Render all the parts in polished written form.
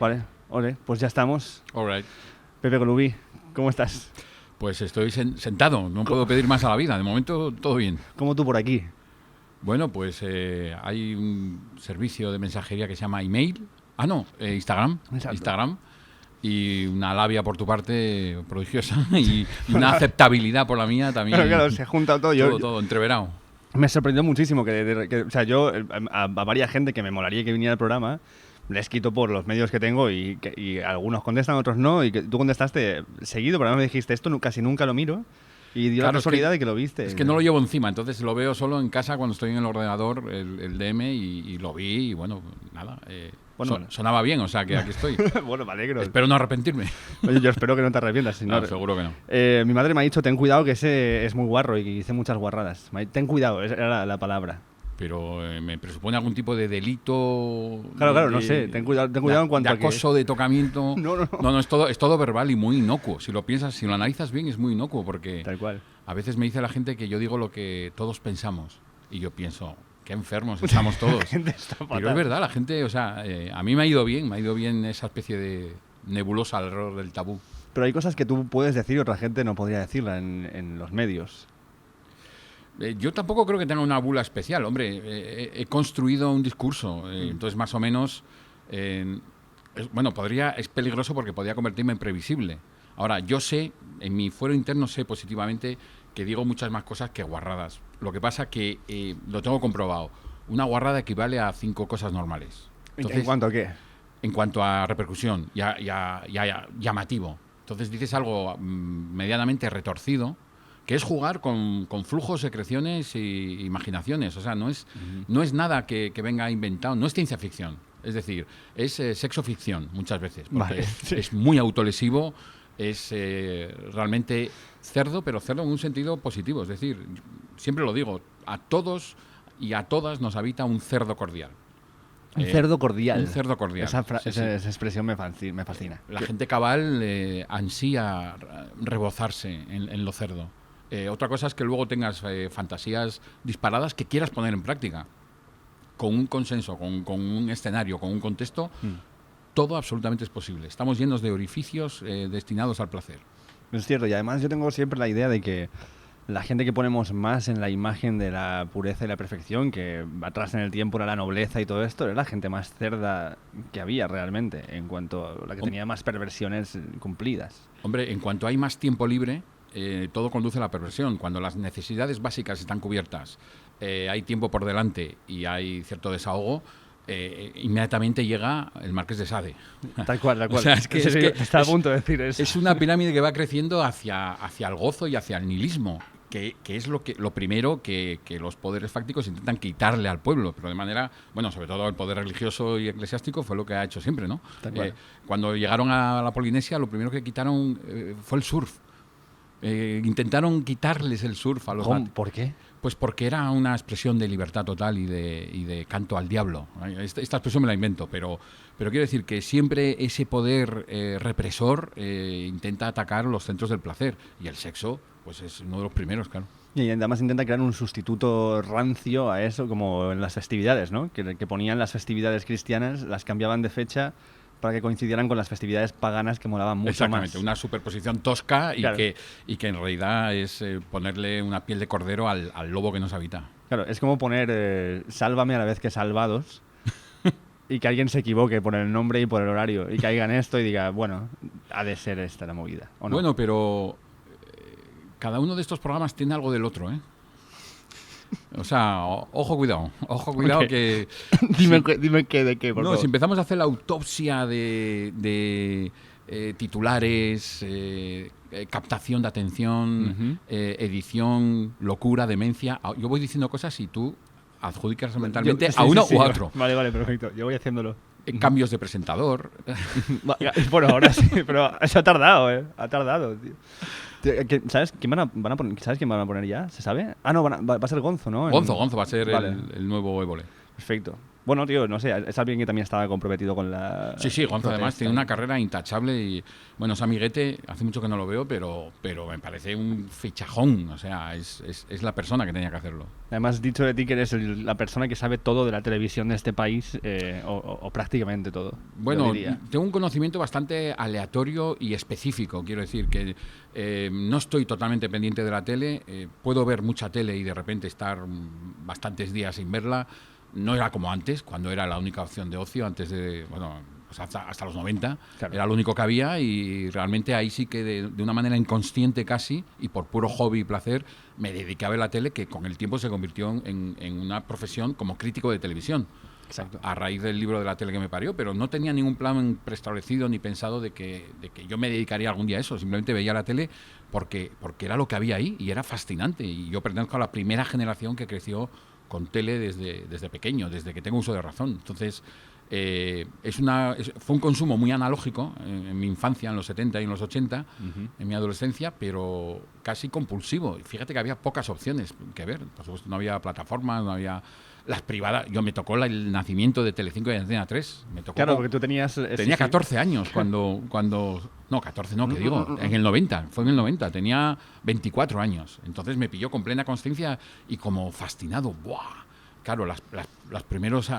Vale, ole, pues ya estamos. All right. Pepe Golubi, ¿cómo estás? Pues estoy sentado, no puedo pedir más a la vida. De momento, todo bien. ¿Cómo tú por aquí? Bueno, pues hay un servicio de mensajería que se llama email. Instagram. Exacto. Instagram. Y una labia por tu parte prodigiosa y una aceptabilidad por la mía también. Claro, se ha juntado todo. Todo entreverado. Me sorprendió muchísimo que yo a varias gente que me molaría que viniera al programa les quito por los medios que tengo y algunos contestan, otros no, y que tú contestaste seguido, pero no me dijiste esto, casi nunca lo miro. Y dio la casualidad de que lo viste. Es que no lo llevo encima, entonces lo veo solo en casa cuando estoy en el ordenador, el DM, y lo vi y bueno, nada. Sonaba bien, o sea que aquí estoy. Bueno, me alegro. Espero no arrepentirme. Oye, yo espero que no te arrepientas. No, seguro que no. Mi madre me ha dicho, ten cuidado que ese es muy guarro y que dice muchas guarradas. Ten cuidado, esa era la palabra. Pero me presupone algún tipo de delito. Claro, no sé. Ten cuidado en cuanto de acoso, de tocamiento. No, es todo verbal y muy inocuo. Si lo piensas, si lo analizas bien, es muy inocuo porque tal cual. A veces me dice la gente que yo digo lo que todos pensamos y yo pienso, qué enfermos estamos todos. La gente está fatal. Pero es verdad, la gente, o sea, a mí me ha ido bien esa especie de nebulosa alrededor del tabú. Pero hay cosas que tú puedes decir y otra gente no podría decirla en los medios. Yo tampoco creo que tenga una bula especial, hombre. He construido un discurso, entonces más o menos, es peligroso porque podría convertirme en previsible. Ahora, yo sé, en mi fuero interno sé positivamente que digo muchas más cosas que guarradas. Lo que pasa que lo tengo comprobado. Una guarrada equivale a 5 cosas normales. Entonces, ¿en cuanto a qué? En cuanto a repercusión, llamativo. Entonces dices algo medianamente retorcido, que es jugar con flujos, secreciones e imaginaciones. O sea, no es nada que venga inventado, no es ciencia ficción. Es decir, es sexo ficción muchas veces, porque es muy autolesivo, es realmente cerdo, pero cerdo en un sentido positivo. Es decir, siempre lo digo, a todos y a todas nos habita un cerdo cordial. Un cerdo cordial. Un cerdo cordial. Esa expresión me fascina. La gente cabal ansía rebozarse en lo cerdo. Otra cosa es que luego tengas fantasías disparadas que quieras poner en práctica. Con un consenso, con un escenario, con un contexto, todo absolutamente es posible. Estamos llenos de orificios destinados al placer. Es cierto, y además yo tengo siempre la idea de que la gente que ponemos más en la imagen de la pureza y la perfección, que atrás en el tiempo era la nobleza y todo esto, era la gente más cerda que había realmente, en cuanto a la que tenía más perversiones cumplidas. Hombre, en cuanto hay más tiempo libre, todo conduce a la perversión. Cuando las necesidades básicas están cubiertas, hay tiempo por delante y hay cierto desahogo, inmediatamente llega el Marqués de Sade. Tal cual. O sea, es que está a punto de decir eso. Es una pirámide que va creciendo hacia el gozo y hacia el nihilismo, que es lo primero que los poderes fácticos intentan quitarle al pueblo, pero de manera, bueno, sobre todo el poder religioso y eclesiástico fue lo que ha hecho siempre, ¿no? Cuando llegaron a la Polinesia, lo primero que quitaron fue el surf. Intentaron quitarles el surf a los... ¿Por qué? Pues porque era una expresión de libertad total y de canto al diablo. Esta expresión me la invento, pero quiero decir que siempre ese poder represor intenta atacar los centros del placer, y el sexo pues es uno de los primeros, claro. Y además intenta crear un sustituto rancio a eso, como en las festividades, ¿no? Que ponían las festividades cristianas, las cambiaban de fecha para que coincidieran con las festividades paganas que molaban mucho más. Exactamente, una superposición tosca claro. y que en realidad es ponerle una piel de cordero al lobo que nos habita. Claro, es como poner Sálvame a la vez que Salvados y que alguien se equivoque por el nombre y por el horario y caiga en esto y diga, bueno, ha de ser esta la movida, ¿o no? Bueno, pero cada uno de estos programas tiene algo del otro, ¿eh? O sea, ojo cuidado okay. Que... dime qué, de qué, por favor. Si empezamos a hacer la autopsia de titulares, captación de atención, edición, locura, demencia, yo voy diciendo cosas y tú adjudicas mentalmente a uno u a otro. Vale, perfecto, yo voy haciéndolo. Cambios de presentador. Bueno, ahora sí, pero eso ha tardado, tío. ¿Sabes quién van a poner? ¿Sabes quién van a poner ya? ¿Se sabe? No, va a ser Gonzo, ¿no? Gonzo va a ser el nuevo Évole. Perfecto. Bueno, tío, no sé, es alguien que también estaba comprometido con la... Sí, Gonzo además protesta. tiene una carrera intachable y, bueno, es amiguete, hace mucho que no lo veo, pero me parece un fichajón, o sea, es la persona que tenía que hacerlo. Además, dicho de ti que eres la persona que sabe todo de la televisión de este país, o prácticamente todo. Bueno, yo diría. tengo un conocimiento bastante aleatorio y específico, quiero decir que no estoy totalmente pendiente de la tele, puedo ver mucha tele y de repente estar bastantes días sin verla. No era como antes, cuando era la única opción de ocio, antes de, bueno, pues hasta los 90, Claro. era lo único que había y realmente ahí sí que de una manera inconsciente casi y por puro hobby y placer me dediqué a ver la tele, que con el tiempo se convirtió en una profesión como crítico de televisión. Exacto. A raíz del libro de la tele que me parió, pero no tenía ningún plan preestablecido ni pensado de que yo me dedicaría algún día a eso. Simplemente veía la tele porque era lo que había ahí y era fascinante. Y yo pertenezco a la primera generación que creció con tele desde pequeño, desde que tengo uso de razón. Entonces, fue un consumo muy analógico en mi infancia, en los 70 y en los 80, en mi adolescencia, pero casi compulsivo. Fíjate que había pocas opciones que ver. Por supuesto, no había plataformas, no había... Las privadas, me tocó el nacimiento de Telecinco y Antena 3. Me tocó Claro, porque tú tenías... tenía 14 años cuando... No, 14 no, que digo, en el 90, fue en el 90, tenía 24 años. Entonces me pilló con plena conciencia y como fascinado. ¡Buah! Claro, los primeros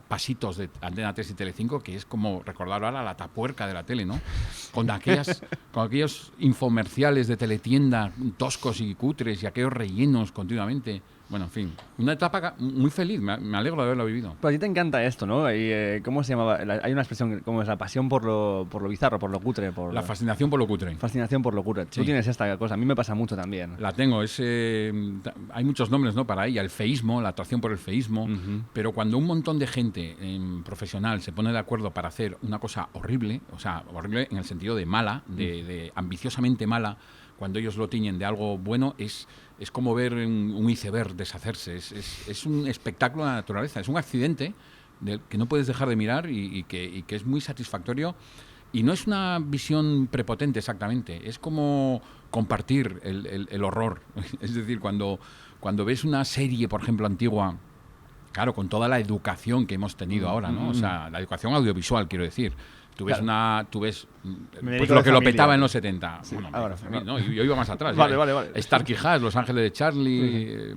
pasitos de Antena 3 y Telecinco, que es como recordar ahora la tapuerca de la tele, ¿no? Con aquellos infomerciales de teletienda toscos y cutres y aquellos rellenos continuamente. Bueno, en fin, una etapa muy feliz, me alegro de haberlo vivido. Pero a ti te encanta esto, ¿no? ¿Cómo se llamaba? Hay una expresión como es la pasión por lo bizarro, por lo cutre. La fascinación por lo cutre. Fascinación por lo cutre. Sí. Tú tienes esta cosa, a mí me pasa mucho también. La tengo, hay muchos nombres, ¿no? Para ella, el feísmo, la atracción por el feísmo, pero cuando un montón de gente profesional se pone de acuerdo para hacer una cosa horrible, o sea, horrible en el sentido de mala, de ambiciosamente mala, cuando ellos lo tiñen de algo bueno, es como ver un iceberg deshacerse. Es un espectáculo de la naturaleza, es un accidente que no puedes dejar de mirar y que es muy satisfactorio. Y no es una visión prepotente exactamente, es como compartir el horror. Es decir, cuando ves una serie, por ejemplo, antigua, claro, con toda la educación que hemos tenido ahora, ¿no? O sea, la educación audiovisual, quiero decir. Tú ves pues lo que lo petaba en los 70. Sí, bueno, ahora, ¿no? Yo iba más atrás. Vale. Starkey Hatch, Los Ángeles de Charlie,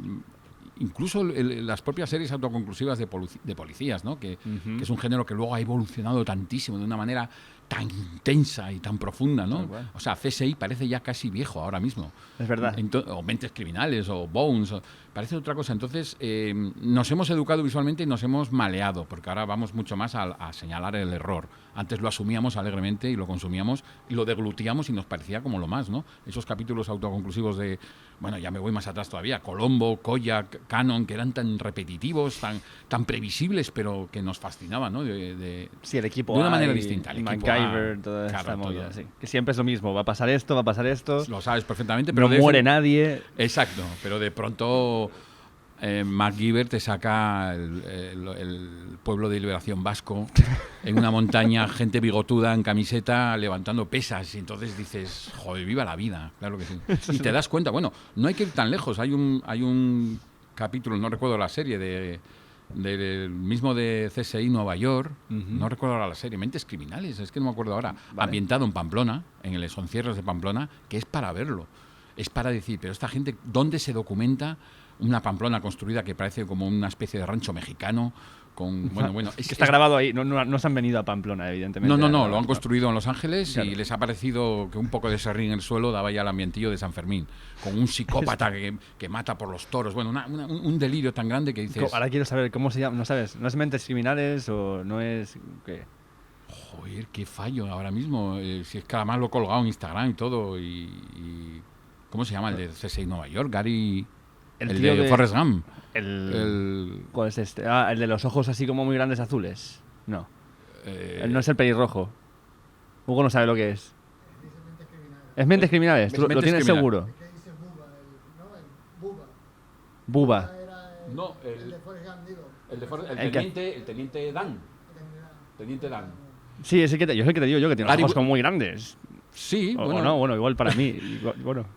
incluso las propias series autoconclusivas de policías, ¿no? Que es un género que luego ha evolucionado tantísimo de una manera tan intensa y tan profunda, ¿no? O sea, CSI parece ya casi viejo ahora mismo. Es verdad. O Mentes Criminales, o Bones, parece otra cosa. Entonces, nos hemos educado visualmente y nos hemos maleado, porque ahora vamos mucho más a señalar el error. Antes lo asumíamos alegremente y lo consumíamos y lo deglutíamos y nos parecía como lo más, ¿no? Esos capítulos autoconclusivos de, bueno, ya me voy más atrás todavía, Colombo, Kojak, Cannon, que eran tan repetitivos, tan previsibles, pero que nos fascinaban, ¿no? Sí, el equipo de una A manera y distinta. El MacGyver, toda esta movida, sí. Que siempre es lo mismo, va a pasar esto. Lo sabes perfectamente, pero no muere nadie. Exacto, pero de pronto MacGyver te saca el pueblo de liberación vasco en una montaña, gente bigotuda en camiseta levantando pesas, y entonces dices, joder, viva la vida, claro que sí. Y te das cuenta, bueno, no hay que ir tan lejos, hay un capítulo, no recuerdo la serie, del mismo de CSI Nueva York, no recuerdo ahora la serie, Mentes Criminales, es que no me acuerdo ahora, ambientado en Pamplona, en los encierros de Pamplona, que es para verlo, es para decir, pero esta gente, ¿dónde se documenta una Pamplona construida que parece como una especie de rancho mexicano? Es que está grabado ahí, no se han venido a Pamplona, evidentemente. No, lo han construido en Los Ángeles, claro. Y les ha parecido que un poco de serrín en el suelo daba ya el ambientillo de San Fermín, con un psicópata que mata por los toros, bueno, un delirio tan grande que dices... Ahora quiero saber cómo se llama, no sabes, ¿no es Mentes Criminales o no es...? ¿Qué? Joder, qué fallo ahora mismo, si es que además lo he colgado en Instagram y todo, ¿cómo se llama el de CSI Nueva York? Gary... El de Forrest Gump. ¿Cuál es este? El de los ojos así como muy grandes azules. No. No es el pelirrojo. Hugo no sabe lo que es. Es Mentes Criminales. ¿Tú lo tienes seguro? Buba. No, el de Forrest Gump, el teniente Dan. Teniente Dan. Sí, es el que yo te digo yo, que tiene los ojos como muy grandes. Sí, bueno, igual para mí.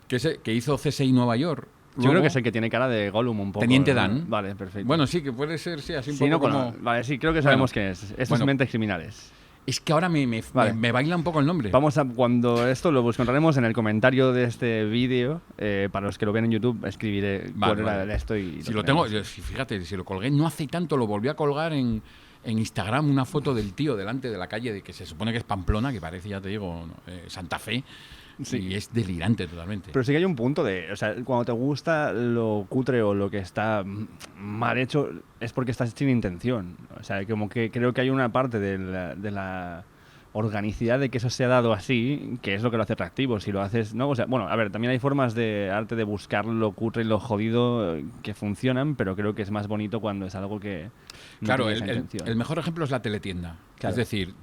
Que hizo CSI Nueva York. Yo creo que es el que tiene cara de Gollum un poco. Teniente ¿no? Dan. Vale, perfecto. Bueno, sí, que puede ser, sí, así un sí, poco no, como... Vale, sí, creo que sabemos Bueno, quién es. Estos bueno. mentes criminales. Es que ahora Vale. me baila un poco el nombre. Vamos a, cuando esto lo encontraremos en el comentario de este vídeo, para los que lo ven en YouTube, escribiré cuál era esto y si lo tengo, fíjate, si lo colgué no hace tanto, lo volví a colgar en Instagram, una foto del tío delante de la calle de que se supone que es Pamplona, que parece, ya te digo, Santa Fe. Sí. Y es delirante totalmente. Pero sí que hay un punto de... O sea, cuando te gusta lo cutre o lo que está mal hecho, es porque estás sin intención. O sea, como que creo que hay una parte de la organicidad de que eso se ha dado así, que es lo que lo hace atractivo. Si lo haces... ¿no? O sea, bueno, a ver, también hay formas de arte de buscar lo cutre y lo jodido que funcionan, pero creo que es más bonito cuando es algo que... No claro, tiene esa intención. el mejor ejemplo es la teletienda. Claro. Es decir,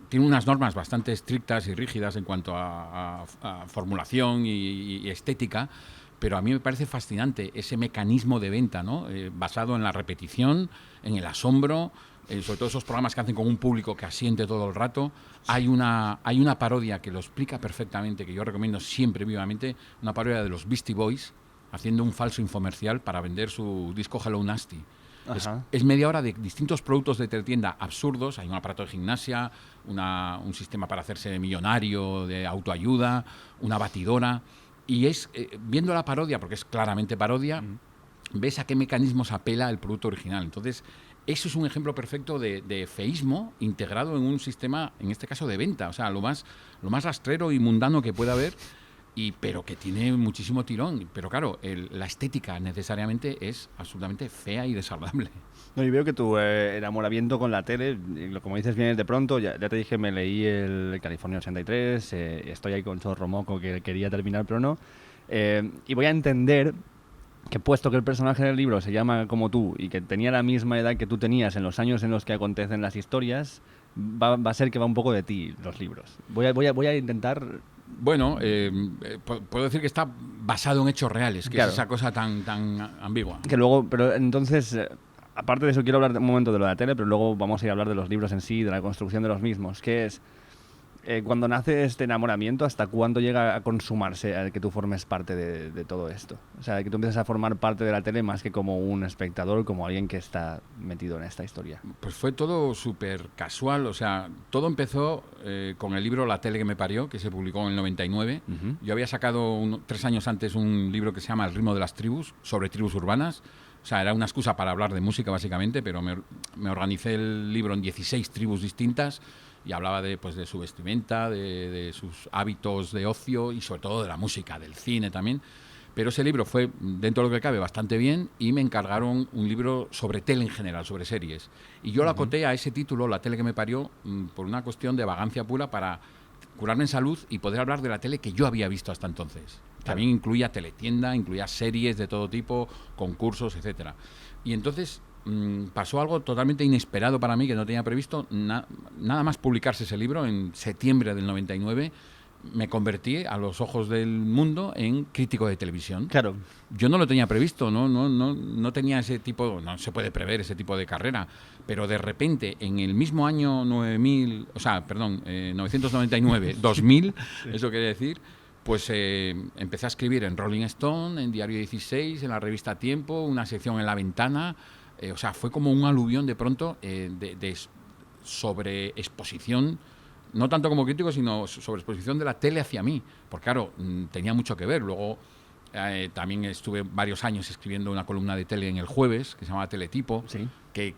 tiene unas normas bastante estrictas y rígidas en cuanto a formulación y estética, pero a mí me parece fascinante ese mecanismo de venta, ¿no? Basado en la repetición, en el asombro, sobre todo esos programas que hacen con un público que asiente todo el rato. Hay una parodia que lo explica perfectamente, que yo recomiendo siempre vivamente, una parodia de los Beastie Boys, haciendo un falso infomercial para vender su disco Hello Nasty. Es media hora de distintos productos de teletienda absurdos. Hay un aparato de gimnasia, un sistema para hacerse millonario de autoayuda, una batidora. Y es, viendo la parodia, porque es claramente parodia, ves a qué mecanismos apela el producto original. Entonces, eso es un ejemplo perfecto de feísmo integrado en un sistema, en este caso, de venta. O sea, lo más rastrero y mundano que pueda haber, pero que tiene muchísimo tirón. Pero claro, la estética necesariamente es absolutamente fea y desagradable. No, y veo que tu enamoramiento con la tele, como dices, viene de pronto. Ya te dije, me leí el California 83, estoy ahí con Chorro Moco, que quería terminar, pero no. Y voy a entender que, puesto que el personaje del libro se llama como tú y que tenía la misma edad que tú tenías en los años en los que acontecen las historias, va a ser que va un poco de ti los libros. Voy a intentar... Bueno, puedo decir que está basado en hechos reales, que claro, es esa cosa tan ambigua. Que luego, pero entonces, aparte de eso, quiero hablar un momento de lo de la tele, pero luego vamos a ir a hablar de los libros en sí, de la construcción de los mismos, que es cuando nace este enamoramiento, ¿hasta cuándo llega a consumarse el que tú formes parte de todo esto? O sea, que tú empieces a formar parte de la tele más que como un espectador, como alguien que está metido en esta historia. Pues fue todo súper casual, o sea, todo empezó con el libro La tele que me parió, que se publicó en el 99. Yo había sacado 3 años antes un libro que se llama El ritmo de las tribus, sobre tribus urbanas. O sea, era una excusa para hablar de música, básicamente, pero me organicé el libro en 16 tribus distintas y hablaba de su vestimenta, de sus hábitos de ocio y sobre todo de la música, del cine también. Pero ese libro fue, dentro de lo que cabe, bastante bien y me encargaron un libro sobre tele en general, sobre series. Y yo lo acoté a ese título, La tele que me parió, por una cuestión de vagancia pura para curarme en salud y poder hablar de la tele que yo había visto hasta entonces. También incluía teletienda, incluía series de todo tipo, concursos, etcétera. Y entonces pasó algo totalmente inesperado para mí, que no tenía previsto. Nada más publicarse ese libro, en septiembre del 99, me convertí, a los ojos del mundo, en crítico de televisión. Claro. Yo no lo tenía previsto, no tenía ese tipo, no se puede prever ese tipo de carrera, pero de repente, en el mismo año 999, 2000, sí. Eso quiere decir, pues empecé a escribir en Rolling Stone, en Diario 16, en la revista Tiempo, una sección en La Ventana. O sea, fue como un aluvión de pronto de sobreexposición, no tanto como crítico, sino sobreexposición de la tele hacia mí, porque claro, tenía mucho que ver. Luego también estuve varios años escribiendo una columna de tele en El Jueves, que se llamaba Teletipo, sí, que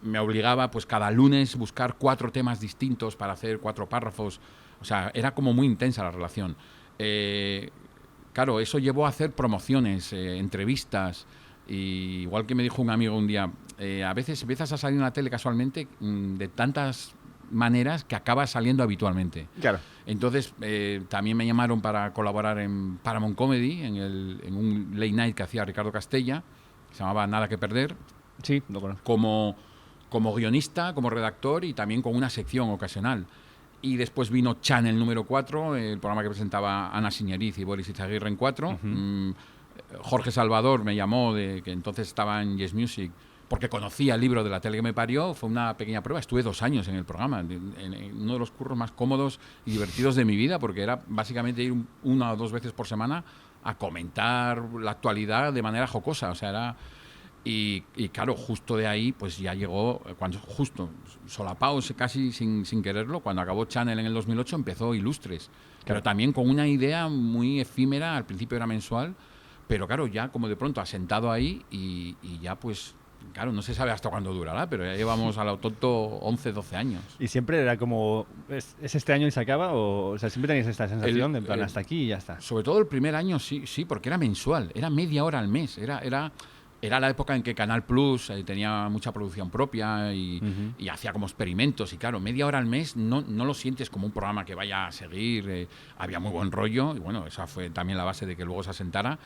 me obligaba pues cada lunes buscar 4 temas distintos para hacer 4 párrafos. O sea, era como muy intensa la relación. Claro, eso llevó a hacer promociones, entrevistas. Y igual que me dijo un amigo un día, a veces empiezas a salir en la tele casualmente de tantas maneras que acabas saliendo habitualmente. Claro. Entonces también me llamaron para colaborar en Paramount Comedy, en un late night que hacía Ricardo Castella, que se llamaba Nada que perder. Sí, lo conozco. Como guionista, como redactor y también con una sección ocasional. Y después vino Channel número 4, el programa que presentaba Ana Siñeriz y Boris Izaguirre en 4. Jorge Salvador me llamó, que entonces estaba en Yes Music, porque conocía el libro de La tele que me parió. Fue una pequeña prueba. Estuve 2 años en el programa, en uno de los curros más cómodos y divertidos de mi vida, porque era básicamente ir 1 o 2 veces por semana a comentar la actualidad de manera jocosa, o sea, era... Y claro, justo de ahí, pues ya llegó, cuando justo, solapaos casi sin quererlo, cuando acabó Channel en el 2008, empezó Ilustres. Pero también con una idea muy efímera, al principio era mensual, pero claro, ya como de pronto asentado ahí y ya pues, claro, no se sabe hasta cuándo durará, pero ya llevamos a lo tonto 11, 12 años. ¿Y siempre era como, es este año y se acaba? O sea, siempre tenéis esta sensación de en plan, hasta aquí y ya está. Sobre todo el primer año, sí, porque era mensual, era media hora al mes, era la época en que Canal Plus tenía mucha producción propia y hacía como experimentos. Y claro, media hora al mes no lo sientes como un programa que vaya a seguir. Había muy buen rollo y bueno, esa fue también la base de que luego se asentara.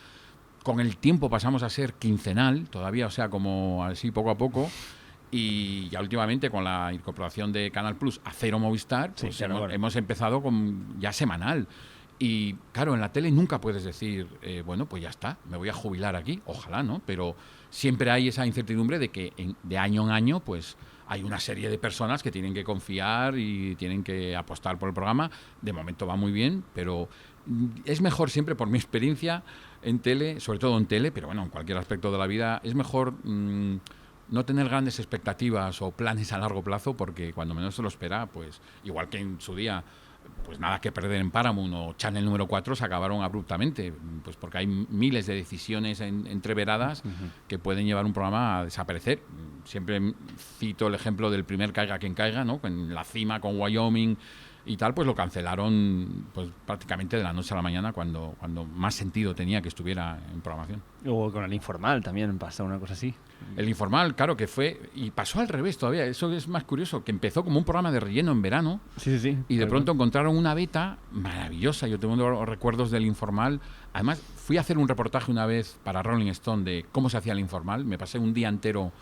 Con el tiempo pasamos a ser quincenal, todavía, o sea, como así poco a poco. Y ya últimamente con la incorporación de Canal Plus a Cero Movistar, pues sí, claro, hemos empezado con ya semanal. Y claro, en la tele nunca puedes decir, bueno, pues ya está, me voy a jubilar aquí, ojalá, ¿no? Pero siempre hay esa incertidumbre de que de año en año, pues hay una serie de personas que tienen que confiar y tienen que apostar por el programa. De momento va muy bien, pero es mejor siempre, por mi experiencia en tele, sobre todo en tele, pero bueno, en cualquier aspecto de la vida, es mejor no tener grandes expectativas o planes a largo plazo, porque cuando menos se lo espera, pues igual que en su día, pues nada que perder en Paramount o Channel número 4 se acabaron abruptamente, pues porque hay miles de decisiones entreveradas que pueden llevar un programa a desaparecer. Siempre cito el ejemplo del primer Caiga quien caiga, ¿no? En la cima con Wyoming y tal, pues lo cancelaron pues prácticamente de la noche a la mañana cuando más sentido tenía que estuviera en programación. O con el Informal también pasa una cosa así. El Informal, claro que fue, y pasó al revés todavía, eso es más curioso, que empezó como un programa de relleno en verano, sí, y de pronto encontraron una beta maravillosa. Yo tengo los recuerdos del Informal. Además, fui a hacer un reportaje una vez para Rolling Stone de cómo se hacía el Informal, me pasé un día entero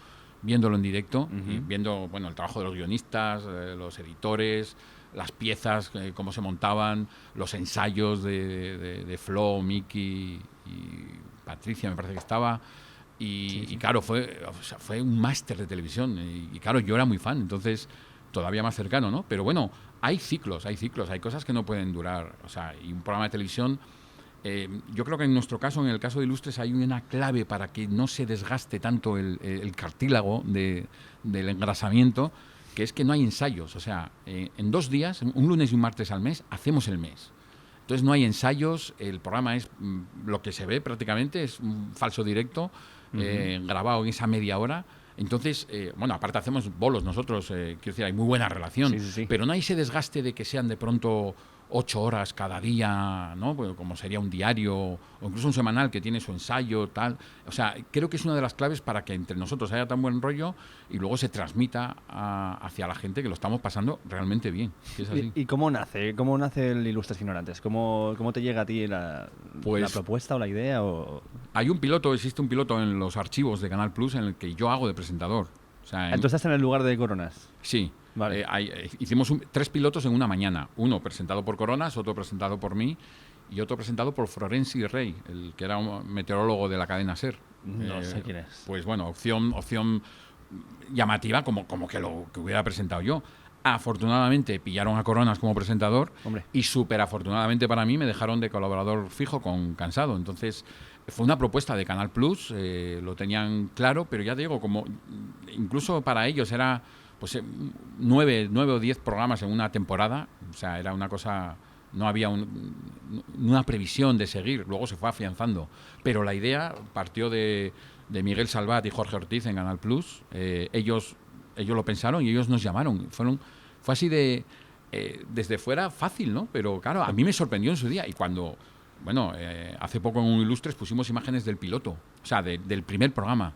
viéndolo en directo, y viendo bueno el trabajo de los guionistas, los editores, las piezas, cómo se montaban, los ensayos de Flo, Miki y Patricia, me parece que estaba. Y claro, fue un máster de televisión. Y claro, yo era muy fan, entonces todavía más cercano, ¿no? Pero bueno, hay ciclos, hay cosas que no pueden durar. O sea, y un programa de televisión, yo creo que en nuestro caso, en el caso de Ilustres, hay una clave para que no se desgaste tanto el cartílago del engrasamiento, que es que no hay ensayos. O sea, en 2 días, un lunes y un martes al mes, hacemos el mes. Entonces no hay ensayos, el programa es lo que se ve prácticamente, es un falso directo, grabado en esa media hora. Entonces, bueno, aparte hacemos bolos nosotros, quiero decir, hay muy buena relación, pero no hay ese desgaste de que sean de pronto 8 horas cada día, ¿no? Pues como sería un diario o incluso un semanal que tiene su ensayo, tal. O sea, creo que es una de las claves para que entre nosotros haya tan buen rollo y luego se transmita hacia la gente que lo estamos pasando realmente bien. ¿Es así? ¿Y cómo nace? ¿Cómo nace el Ilustres Ignorantes? ¿Cómo te llega a ti la propuesta o la idea? Hay existe un piloto en los archivos de Canal Plus en el que yo hago de presentador. O sea, ¿Entonces estás en el lugar de Coronas? Sí. Vale. Hicimos 3 pilotos en una mañana. Uno presentado por Coronas, otro presentado por mí y otro presentado por Florenci Rey, el que era un meteorólogo de la cadena SER. No sé quién es. Pues bueno, opción llamativa como que lo que hubiera presentado yo. Afortunadamente pillaron a Coronas como presentador. Hombre. Y súper afortunadamente para mí me dejaron de colaborador fijo con Cansado. Entonces fue una propuesta de Canal Plus, lo tenían claro, pero ya digo, como incluso para ellos era pues 9 o 10 programas en una temporada, o sea, era una cosa, no había una previsión de seguir, luego se fue afianzando, pero la idea partió de Miguel Salvat y Jorge Ortiz en Canal Plus. Ellos lo pensaron y ellos nos llamaron, fue así de desde fuera fácil, ¿no? Pero claro, a mí me sorprendió en su día, y cuando hace poco en un Ilustres pusimos imágenes del piloto, o sea, del primer programa.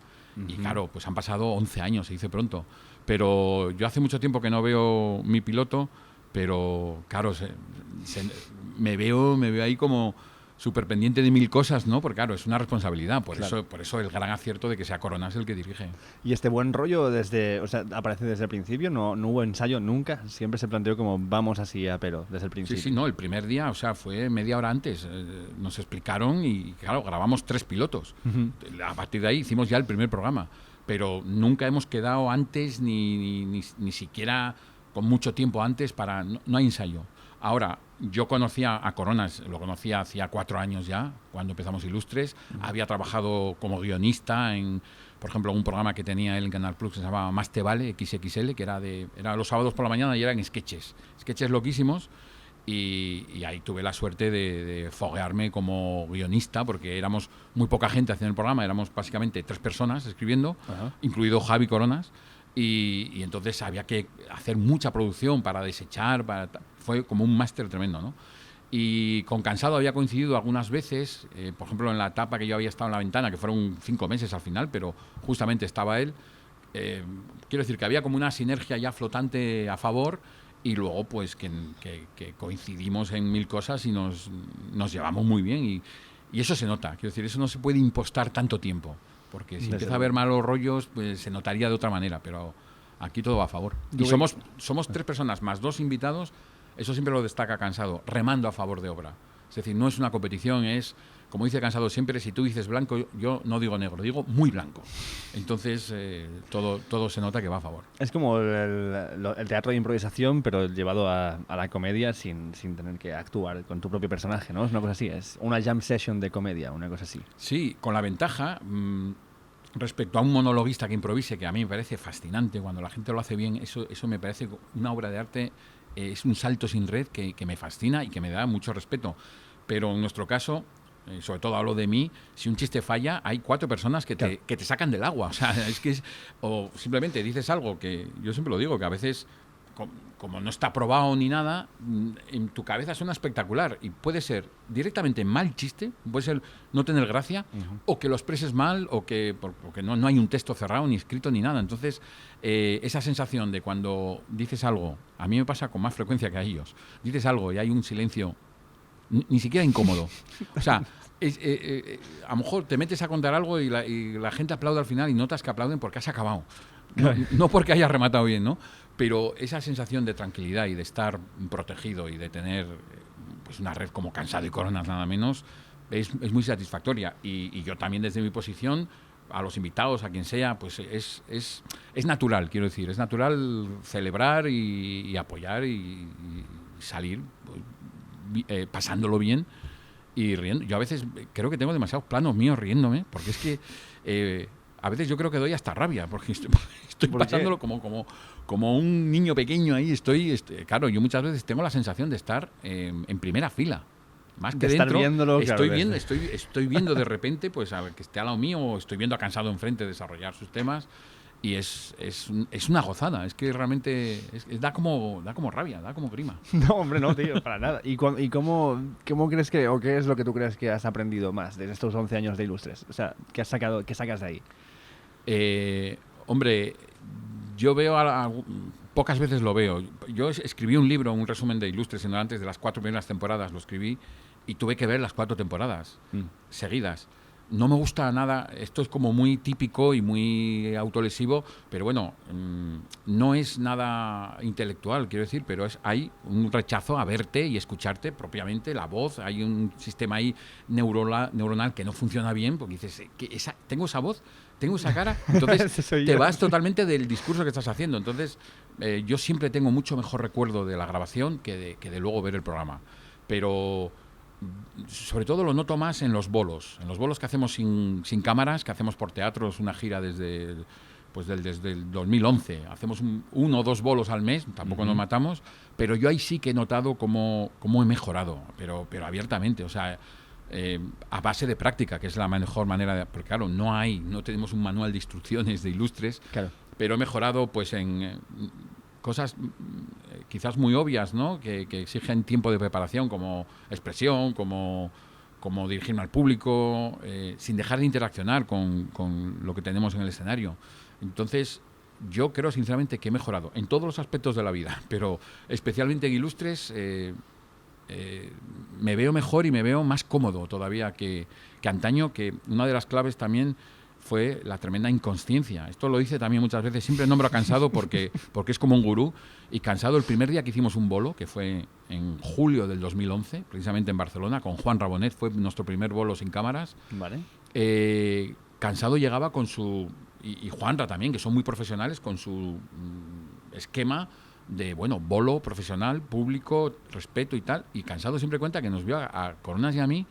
Y claro, pues han pasado 11 años, se dice pronto. Pero yo hace mucho tiempo que no veo mi piloto, pero claro, me veo ahí como súper pendiente de 1000 cosas, ¿no? Porque claro, es una responsabilidad. Por eso el gran acierto de que sea Coronas el que dirige. ¿Y este buen rollo aparece desde el principio? ¿No hubo ensayo nunca? Siempre se planteó como vamos así a pelo, desde el principio. Sí, no, el primer día, o sea, fue media hora antes. Nos explicaron y claro, grabamos 3 pilotos. A partir de ahí hicimos ya el primer programa. Pero nunca hemos quedado antes ni siquiera con mucho tiempo antes no hay ensayo. Ahora, yo conocía a Coronas, lo conocía hacía 4 años ya, cuando empezamos Ilustres. Había trabajado como guionista en, por ejemplo, un programa que tenía él en Canal Plus que se llamaba Más te vale, XXL, que era los sábados por la mañana y eran sketches loquísimos. Y ahí tuve la suerte de foguearme como guionista, porque éramos muy poca gente haciendo el programa, éramos básicamente 3 personas escribiendo, incluido Javi Coronas, y entonces había que hacer mucha producción para desechar, fue como un máster tremendo, ¿no? Y con Cansado había coincidido algunas veces, por ejemplo en la etapa que yo había estado en La Ventana, que fueron 5 meses al final, pero justamente estaba él. Quiero decir que había como una sinergia ya flotante a favor, y luego pues que coincidimos en 1000 cosas y nos llevamos muy bien, y eso se nota. Quiero decir, eso no se puede impostar tanto tiempo, porque si empieza a haber malos rollos, pues se notaría de otra manera, pero aquí todo va a favor. Y somos 3 personas más 2 invitados, eso siempre lo destaca Cansado, remando a favor de obra. Es decir, no es una competición, es, como dice Cansado siempre, si tú dices blanco, yo no digo negro, digo muy blanco. Entonces, todo se nota que va a favor. Es como el teatro de improvisación, pero llevado a la comedia sin tener que actuar con tu propio personaje, ¿no? Es una cosa así, es una jam session de comedia, una cosa así. Sí, con la ventaja, respecto a un monologuista que improvise, que a mí me parece fascinante, cuando la gente lo hace bien, eso me parece una obra de arte, es un salto sin red que me fascina y que me da mucho respeto. Pero en nuestro caso, sobre todo hablo de mí, si un chiste falla, hay 4 personas que te sacan del agua. O sea, o simplemente dices algo que yo siempre lo digo, que a veces, como no está probado ni nada, en tu cabeza suena espectacular y puede ser directamente mal chiste, puede ser no tener gracia, o que lo expreses mal, o porque no hay un texto cerrado, ni escrito, ni nada. Entonces, esa sensación de cuando dices algo, a mí me pasa con más frecuencia que a ellos, dices algo y hay un silencio ni siquiera incómodo. O sea, a lo mejor te metes a contar algo y la gente aplaude al final y notas que aplauden porque has acabado. No porque hayas rematado bien, ¿no? Pero esa sensación de tranquilidad y de estar protegido y de tener pues una red como Cansado y Coronas nada menos, es muy satisfactoria. Y yo también desde mi posición, a los invitados, a quien sea, pues es natural, quiero decir, es natural celebrar y apoyar y salir pasándolo bien y riendo. Yo a veces creo que tengo demasiados planos míos riéndome, porque es que a veces yo creo que doy hasta rabia, porque estoy pasándolo como un niño pequeño ahí. Claro, yo muchas veces tengo la sensación de estar en primera fila. Más que dentro, estoy viendo de repente pues a ver, que esté al lado mío, o estoy viendo a Cansado enfrente desarrollar sus temas. Y es una gozada, es que realmente da como rabia, da como grima. No, hombre, no, tío, para nada. ¿Y cómo crees que, o qué es lo que tú crees que has aprendido más de estos 11 años de Ilustres? O sea, ¿qué sacas de ahí? Hombre, yo veo, pocas veces lo veo. Yo escribí un libro, un resumen de Ilustres antes de las 4 primeras temporadas, lo escribí y tuve que ver las 4 temporadas seguidas. No me gusta nada, esto es como muy típico y muy autolesivo, pero bueno, no es nada intelectual, quiero decir, pero hay un rechazo a verte y escucharte propiamente, la voz, hay un sistema ahí neuronal que no funciona bien, porque dices, ¿tengo esa voz? ¿Tengo esa cara? Entonces te vas totalmente del discurso que estás haciendo. Entonces yo siempre tengo mucho mejor recuerdo de la grabación que de luego ver el programa, pero sobre todo lo noto más en los bolos que hacemos sin cámaras, que hacemos por teatros, una gira desde el 2011. Hacemos 1 o 2 bolos al mes, tampoco nos matamos, pero yo ahí sí que he notado cómo he mejorado, pero abiertamente, o sea, a base de práctica, que es la mejor manera porque claro, no tenemos un manual de instrucciones de Ilustres, claro. Pero he mejorado pues en cosas quizás muy obvias, ¿no? Que exigen tiempo de preparación, como expresión, como dirigirme al público, sin dejar de interaccionar con lo que tenemos en el escenario. Entonces, yo creo sinceramente que he mejorado en todos los aspectos de la vida, pero especialmente en Ilustres me veo mejor y me veo más cómodo todavía que antaño, que una de las claves también fue la tremenda inconsciencia. Esto lo dice también muchas veces, siempre nombro a Cansado porque es como un gurú. Y Cansado, el primer día que hicimos un bolo, que fue en julio del 2011, precisamente en Barcelona, con Juan Rabonet, fue nuestro primer bolo sin cámaras. Vale. Cansado llegaba con su... Y Juanra también, que son muy profesionales, con su esquema bueno, bolo profesional, público, respeto y tal, y Cansado siempre cuenta que nos vio a Coronas y a mí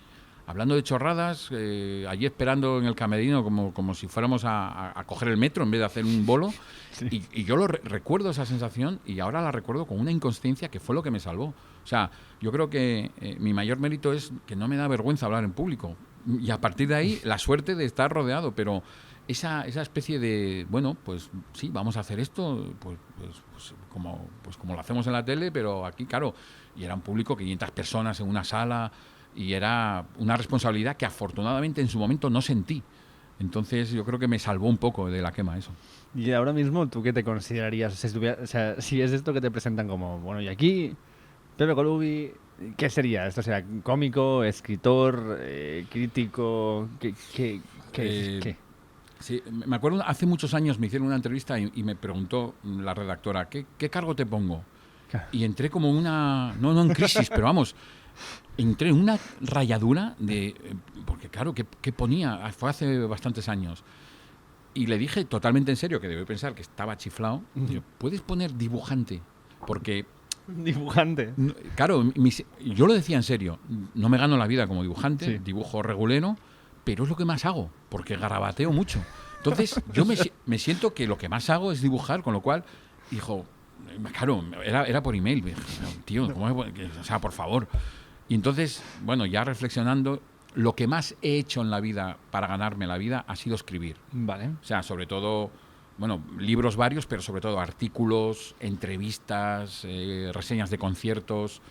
hablando de chorradas, allí esperando en el camerino como si fuéramos a coger el metro en vez de hacer un bolo. Sí. Y yo recuerdo esa sensación y ahora la recuerdo con una inconsciencia que fue lo que me salvó. O sea, yo creo que mi mayor mérito es que no me da vergüenza hablar en público. Y a partir de ahí, la suerte de estar rodeado, pero esa especie de, bueno, pues sí, vamos a hacer esto, como lo hacemos en la tele, pero aquí, claro, y era un público, 500 personas en una sala, y era una responsabilidad que afortunadamente en su momento no sentí. Entonces yo creo que me salvó un poco de la quema eso. Y ahora mismo, ¿tú qué te considerarías? O sea, si es esto que te presentan como, bueno, y aquí, Pepe Colubi, ¿qué sería? ¿Esto será cómico, escritor, crítico? ¿Qué? Sí, me acuerdo, hace muchos años me hicieron una entrevista y me preguntó la redactora, ¿qué cargo te pongo? Y entré como en una, no en crisis, pero vamos, entré en una rayadura de, porque claro, ¿qué ponía? Fue hace bastantes años. Y le dije totalmente en serio, que debe pensar que estaba chiflado, digo, ¿puedes poner dibujante? Porque... Dibujante. Claro, yo lo decía en serio, no me gano la vida como dibujante, Sí. dibujo regulero, pero es lo que más hago, porque garabateo mucho. Entonces, yo me siento que lo que más hago es dibujar, con lo cual, dijo, claro, era por email, dije, tío, o sea, por favor. Y entonces, bueno, ya reflexionando, lo que más he hecho en la vida para ganarme la vida ha sido escribir. Vale. O sea, sobre todo, bueno, libros varios, pero sobre todo artículos, entrevistas, reseñas de conciertos.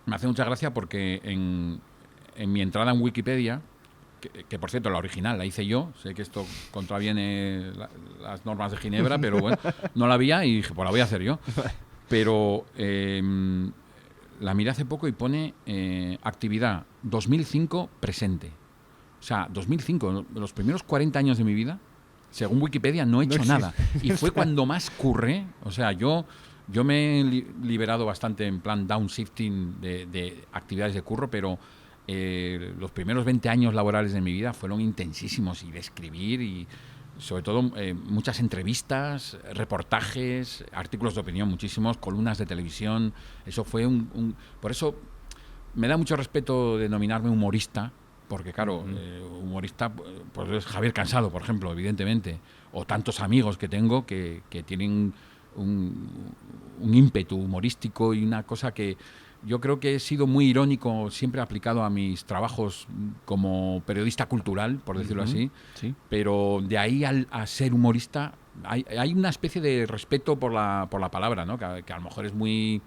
Me hace mucha gracia porque en mi entrada en Wikipedia, que por cierto la original la hice yo, sé que esto contraviene las normas de Ginebra, pero bueno, no la había y dije, pues la voy a hacer yo. Pero la miré hace poco y pone actividad 2005 presente. O sea, 2005, los primeros 40 años de mi vida, según Wikipedia, no he hecho nada. Y fue cuando más curré. O sea, yo me he liberado bastante en plan downshifting de actividades de curro, pero los primeros 20 años laborales de mi vida fueron intensísimos, y de escribir y sobre todo muchas entrevistas, reportajes, artículos de opinión, muchísimos, columnas de televisión. Eso fue por eso me da mucho respeto denominarme humorista, porque claro, humorista pues es Javier Cansado, por ejemplo, evidentemente, o tantos amigos que tengo que tienen un ímpetu humorístico y una cosa que yo creo que he sido muy irónico, siempre aplicado a mis trabajos como periodista cultural, por decirlo así, Sí. pero de ahí a ser humorista hay una especie de respeto por la palabra, ¿no? Que a lo mejor es muy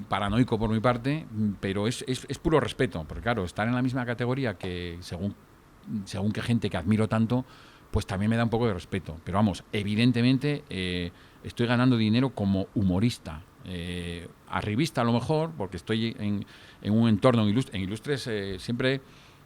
paranoico por mi parte, pero es puro respeto, porque claro, estar en la misma categoría que según que gente que admiro tanto, pues también me da un poco de respeto. Pero vamos, evidentemente estoy ganando dinero como humorista. Arribista a lo mejor, porque estoy en un entorno en Ilustres siempre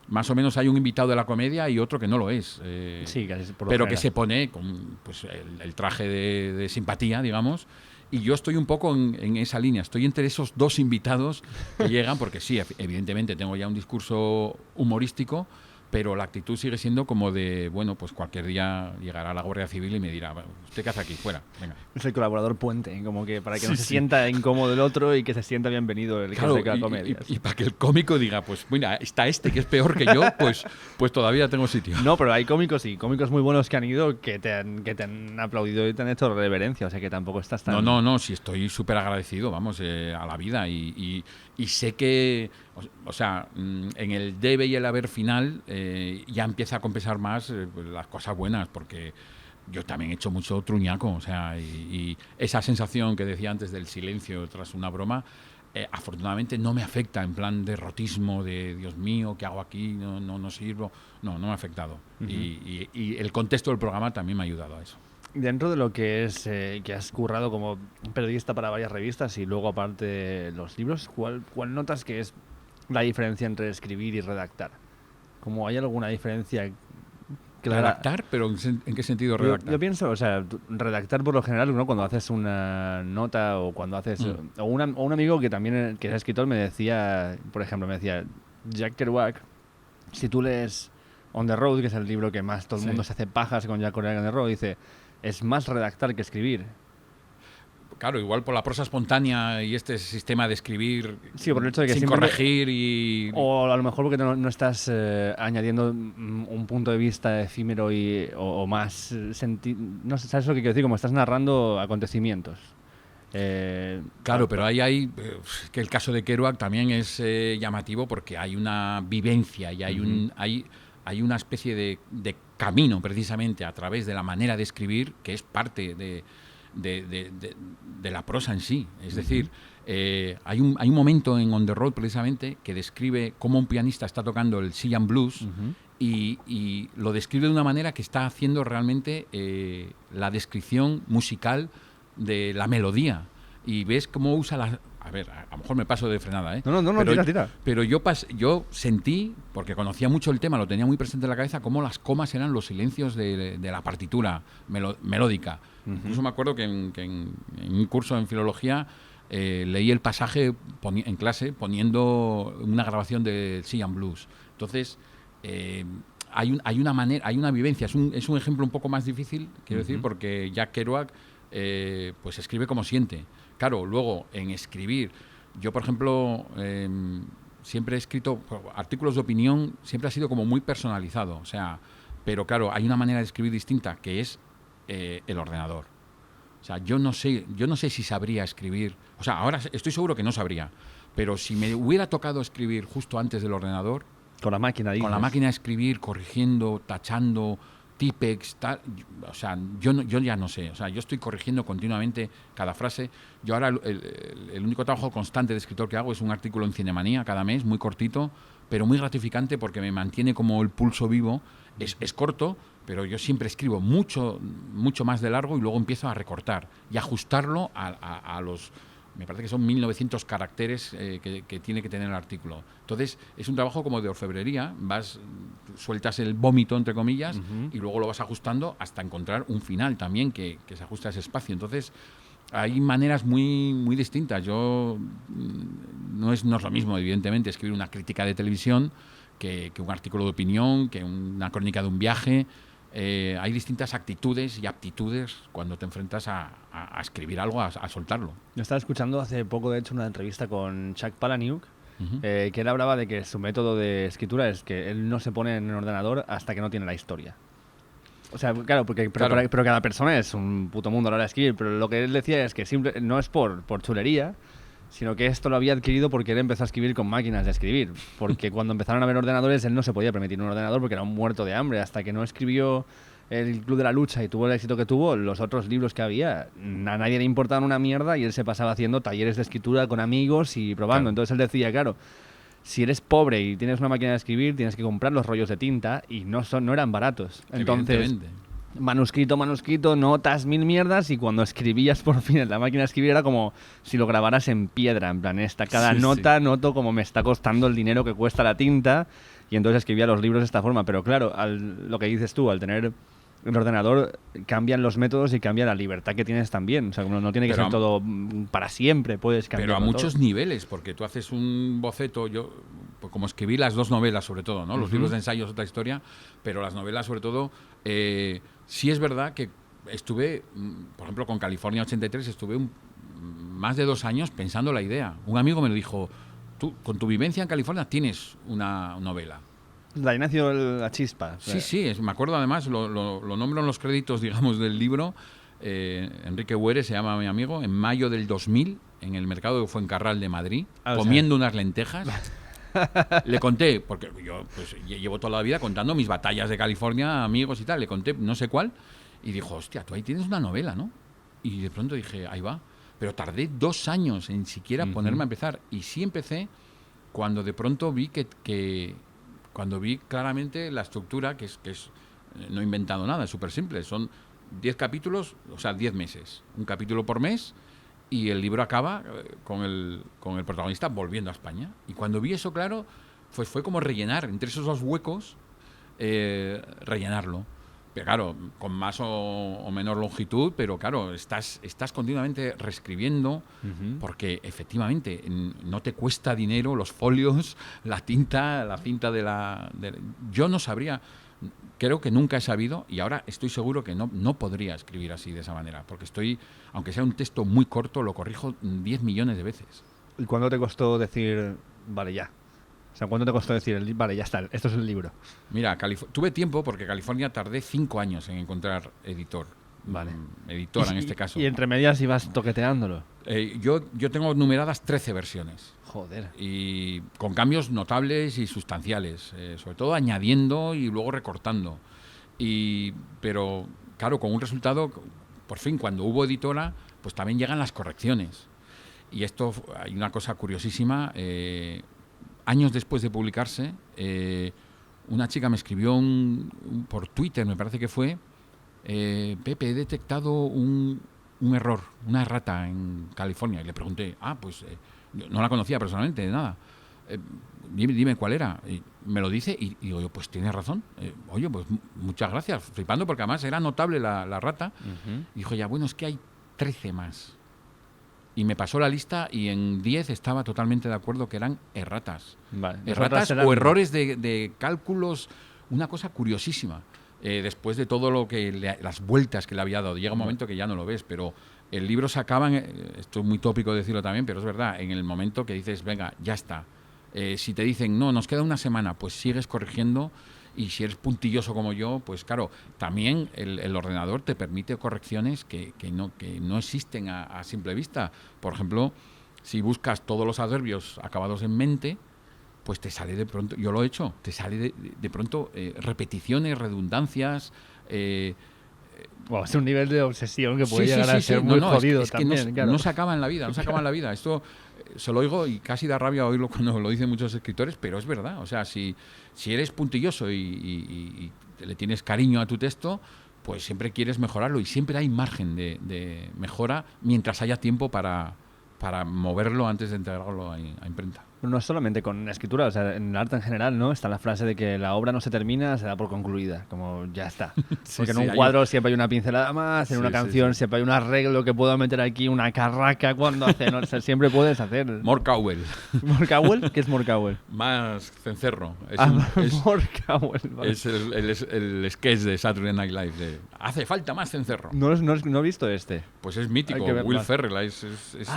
más o menos hay un invitado de la comedia y otro que no lo es. Sí, casi por lo pero general. que se pone con pues, el traje de simpatía, digamos. Y yo estoy un poco en esa línea. Estoy entre esos dos invitados que llegan, porque sí, evidentemente tengo ya un discurso humorístico, pero la actitud sigue siendo como de, bueno, pues cualquier día llegará la Guardia Civil y me dirá, ¿usted qué hace aquí? Fuera, venga. Es el colaborador puente, como que para que no se sienta incómodo el otro y que se sienta bienvenido el Claro, que hace la comedia. y para que el cómico diga, pues mira, está este que es peor que yo, pues todavía tengo sitio. No, pero hay cómicos y cómicos muy buenos que han ido que te han aplaudido y te han hecho reverencia, o sea que tampoco estás tan... No, sí estoy súper agradecido, vamos, a la vida y sé que, o sea, en el debe y el haber final ya empieza a compensar más pues, las cosas buenas, porque yo también he hecho mucho truñaco, o sea, y esa sensación que decía antes del silencio tras una broma, afortunadamente no me afecta en plan derrotismo de Dios mío, ¿qué hago aquí? No sirvo. No me ha afectado. Y el contexto del programa también me ha ayudado a eso. Dentro de lo que es que has currado como periodista para varias revistas y luego aparte los libros, ¿cuál notas que es la diferencia entre escribir y redactar? ¿Cómo hay alguna diferencia clara? ¿Redactar? ¿Pero en qué sentido redactar? Yo pienso, o sea, redactar por lo general, ¿no? Cuando haces una nota o cuando haces... O un amigo que también que es escritor me decía, por ejemplo, Jack Kerouac, si tú lees On the Road, que es el libro que más todo el mundo se hace pajas con Jack Kerouac on the Road, dice, es más redactar que escribir. claro, igual por la prosa espontánea y este sistema de escribir Sí, por el hecho de que sin siempre corregir y... O a lo mejor porque no estás añadiendo un punto de vista efímero o más... no sé, ¿sabes lo que quiero decir? Como estás narrando acontecimientos. Claro, pero ahí hay que el caso de Kerouac también es llamativo porque hay una vivencia y hay una especie de camino precisamente a través de la manera de escribir que es parte de la prosa en sí. Es decir, hay un momento en On the Road precisamente que describe cómo un pianista está tocando el Sian Blues y lo describe de una manera que está haciendo realmente la descripción musical de la melodía. Y ves cómo usa las... A ver, a lo mejor me paso de frenada, ¿eh? No, pero, tira. Pero yo sentí, porque conocía mucho el tema, lo tenía muy presente en la cabeza, cómo las comas eran los silencios de la partitura melódica. Incluso me acuerdo que en un curso en filología leí el pasaje en clase poniendo una grabación de Sian Blues. Entonces, hay una manera, hay una vivencia. Es un ejemplo un poco más difícil, quiero decir, porque Jack Kerouac pues escribe como siente. Claro, luego en escribir, yo por ejemplo siempre he escrito artículos de opinión, siempre ha sido como muy personalizado, o sea, pero claro, hay una manera de escribir distinta que es el ordenador. O sea, yo no sé si sabría escribir, o sea, ahora estoy seguro que no sabría, pero si me hubiera tocado escribir justo antes del ordenador, con la máquina, dices. Con la máquina de escribir, corrigiendo, tachando, tipex, tal, o sea, yo ya no sé, o sea, yo estoy corrigiendo continuamente cada frase. Yo ahora el único trabajo constante de escritor que hago es un artículo en Cinemanía cada mes, muy cortito, pero muy gratificante porque me mantiene como el pulso vivo. Es corto, pero yo siempre escribo mucho más de largo y luego empiezo a recortar y ajustarlo a los... Me parece que son 1900 caracteres que tiene que tener el artículo. Entonces, es un trabajo como de orfebrería. Sueltas el vómito, entre comillas, y luego lo vas ajustando hasta encontrar un final también que se ajusta a ese espacio. Entonces, hay maneras muy, muy distintas. No es lo mismo, evidentemente, escribir una crítica de televisión que un artículo de opinión, que una crónica de un viaje. Hay distintas actitudes y aptitudes cuando te enfrentas a escribir algo, a soltarlo. Yo estaba escuchando hace poco, de hecho, una entrevista con Chuck Palahniuk, que él hablaba de que su método de escritura es que él no se pone en el ordenador hasta que no tiene la historia. O sea, claro, pero cada persona es un puto mundo a la hora de escribir, pero lo que él decía es que no es por chulería, sino que esto lo había adquirido porque él empezó a escribir con máquinas de escribir. Porque cuando empezaron a haber ordenadores, él no se podía permitir un ordenador porque era un muerto de hambre. Hasta que no escribió el Club de la Lucha y tuvo el éxito que tuvo, los otros libros que había, a nadie le importaban una mierda y él se pasaba haciendo talleres de escritura con amigos y probando. Claro. Entonces él decía, claro, si eres pobre y tienes una máquina de escribir, tienes que comprar los rollos de tinta y no eran baratos. Entonces... manuscrito, notas, mil mierdas, y cuando escribías por fin en la máquina de escribir era como si lo grabaras en piedra, en plan, cada nota noto como me está costando el dinero que cuesta la tinta, y entonces escribía los libros de esta forma. Pero claro, lo que dices tú, al tener el ordenador cambian los métodos y cambia la libertad que tienes también. O sea, no tiene que ser todo para siempre, puedes cambiar. Pero a muchos niveles, porque tú haces un boceto, yo pues como escribí las dos novelas sobre todo, ¿no? Los libros de ensayos, otra historia, pero las novelas sobre todo, sí es verdad que estuve, por ejemplo, con California 83, estuve más de 2 años pensando la idea. Un amigo me lo dijo, tú con tu vivencia en California tienes una novela. La nació la chispa. Sí, me acuerdo además, lo nombro en los créditos, digamos, del libro. Enrique Huere se llama mi amigo, en mayo del 2000, en el mercado de Fuencarral de Madrid, comiendo unas lentejas. Le conté, porque yo pues, llevo toda la vida contando mis batallas de California, amigos y tal, le conté no sé cuál, y dijo, hostia, tú ahí tienes una novela, ¿no? Y de pronto dije, ahí va. Pero tardé 2 años en siquiera ponerme a empezar. Y sí empecé cuando de pronto vi cuando vi claramente la estructura, que es no he inventado nada, es súper simple. Son 10 capítulos, o sea, 10 meses. Un capítulo por mes, y el libro acaba con el protagonista volviendo a España. Y cuando vi eso claro, pues fue como rellenar, entre esos 2 huecos, rellenarlo. Pero claro, con más o menor longitud, pero claro, estás continuamente reescribiendo, porque efectivamente no te cuesta dinero los folios, la cinta yo no sabría, creo que nunca he sabido, y ahora estoy seguro que no podría escribir así de esa manera, porque aunque sea un texto muy corto, lo corrijo 10 millones de veces. ¿Y cuándo te costó decir, vale, ya? O sea, ¿cuándo te costó decir, vale, ya está, esto es el libro? Mira, tuve tiempo porque California tardé 5 años en encontrar editor. Vale. Editora en este caso. Y entre medias ibas toqueteándolo. Yo tengo numeradas 13 versiones. Joder. Y con cambios notables y sustanciales. Sobre todo añadiendo y luego recortando. Pero, claro, con un resultado, por fin, cuando hubo editora, pues también llegan las correcciones. Y esto, hay una cosa curiosísima. Años después de publicarse, una chica me escribió por Twitter, me parece que fue, Pepe, he detectado un error, una errata en California. Y le pregunté, pues yo no la conocía personalmente, de nada. Dime cuál era. Y me lo dice y digo yo, pues tienes razón. Oye, pues muchas gracias. Flipando porque además era notable la rata. Uh-huh. Y dijo, ya, bueno, es que hay 13 más. Y me pasó la lista y en 10 estaba totalmente de acuerdo que eran erratas. Vale. Erratas o errores de cálculos, una cosa curiosísima. Después de todo las vueltas que le había dado, llega un momento que ya no lo ves, pero el libro se acaba, esto es muy tópico decirlo también, pero es verdad, en el momento que dices, venga, ya está. Si te dicen, no, nos queda una semana, pues sigues corrigiendo, y si eres puntilloso como yo, pues claro, también el ordenador te permite correcciones que no existen a simple vista. Por ejemplo, si buscas todos los adverbios acabados en mente, pues te sale de pronto, yo lo he hecho, te sale de pronto repeticiones, redundancia. Es un nivel de obsesión que puede llegar a ser muy jodido también. Claro. No se acaba en la vida, no se acaba en la vida. Esto se lo oigo y casi da rabia oírlo cuando lo dicen muchos escritores, pero es verdad. O sea, si eres puntilloso y le tienes cariño a tu texto, pues siempre quieres mejorarlo y siempre hay margen de mejora mientras haya tiempo para moverlo antes de entregarlo a imprenta. No solamente con escritura, o sea, en el arte en general, ¿no? Está la frase de que la obra no se termina, se da por concluida, como ya está. Porque en un cuadro siempre hay una pincelada más, en una canción siempre hay un arreglo que puedo meter aquí, una carraca cuando hace, ¿no? O sea, siempre puedes hacer. Morcawell. ¿Morcawell? ¿Qué es Morcawell? Más cencerro. Morcawell. Vale. Es el sketch de Saturday Night Live. Hace falta más cencerro. No he visto este. Pues es mítico. Will Ferrell es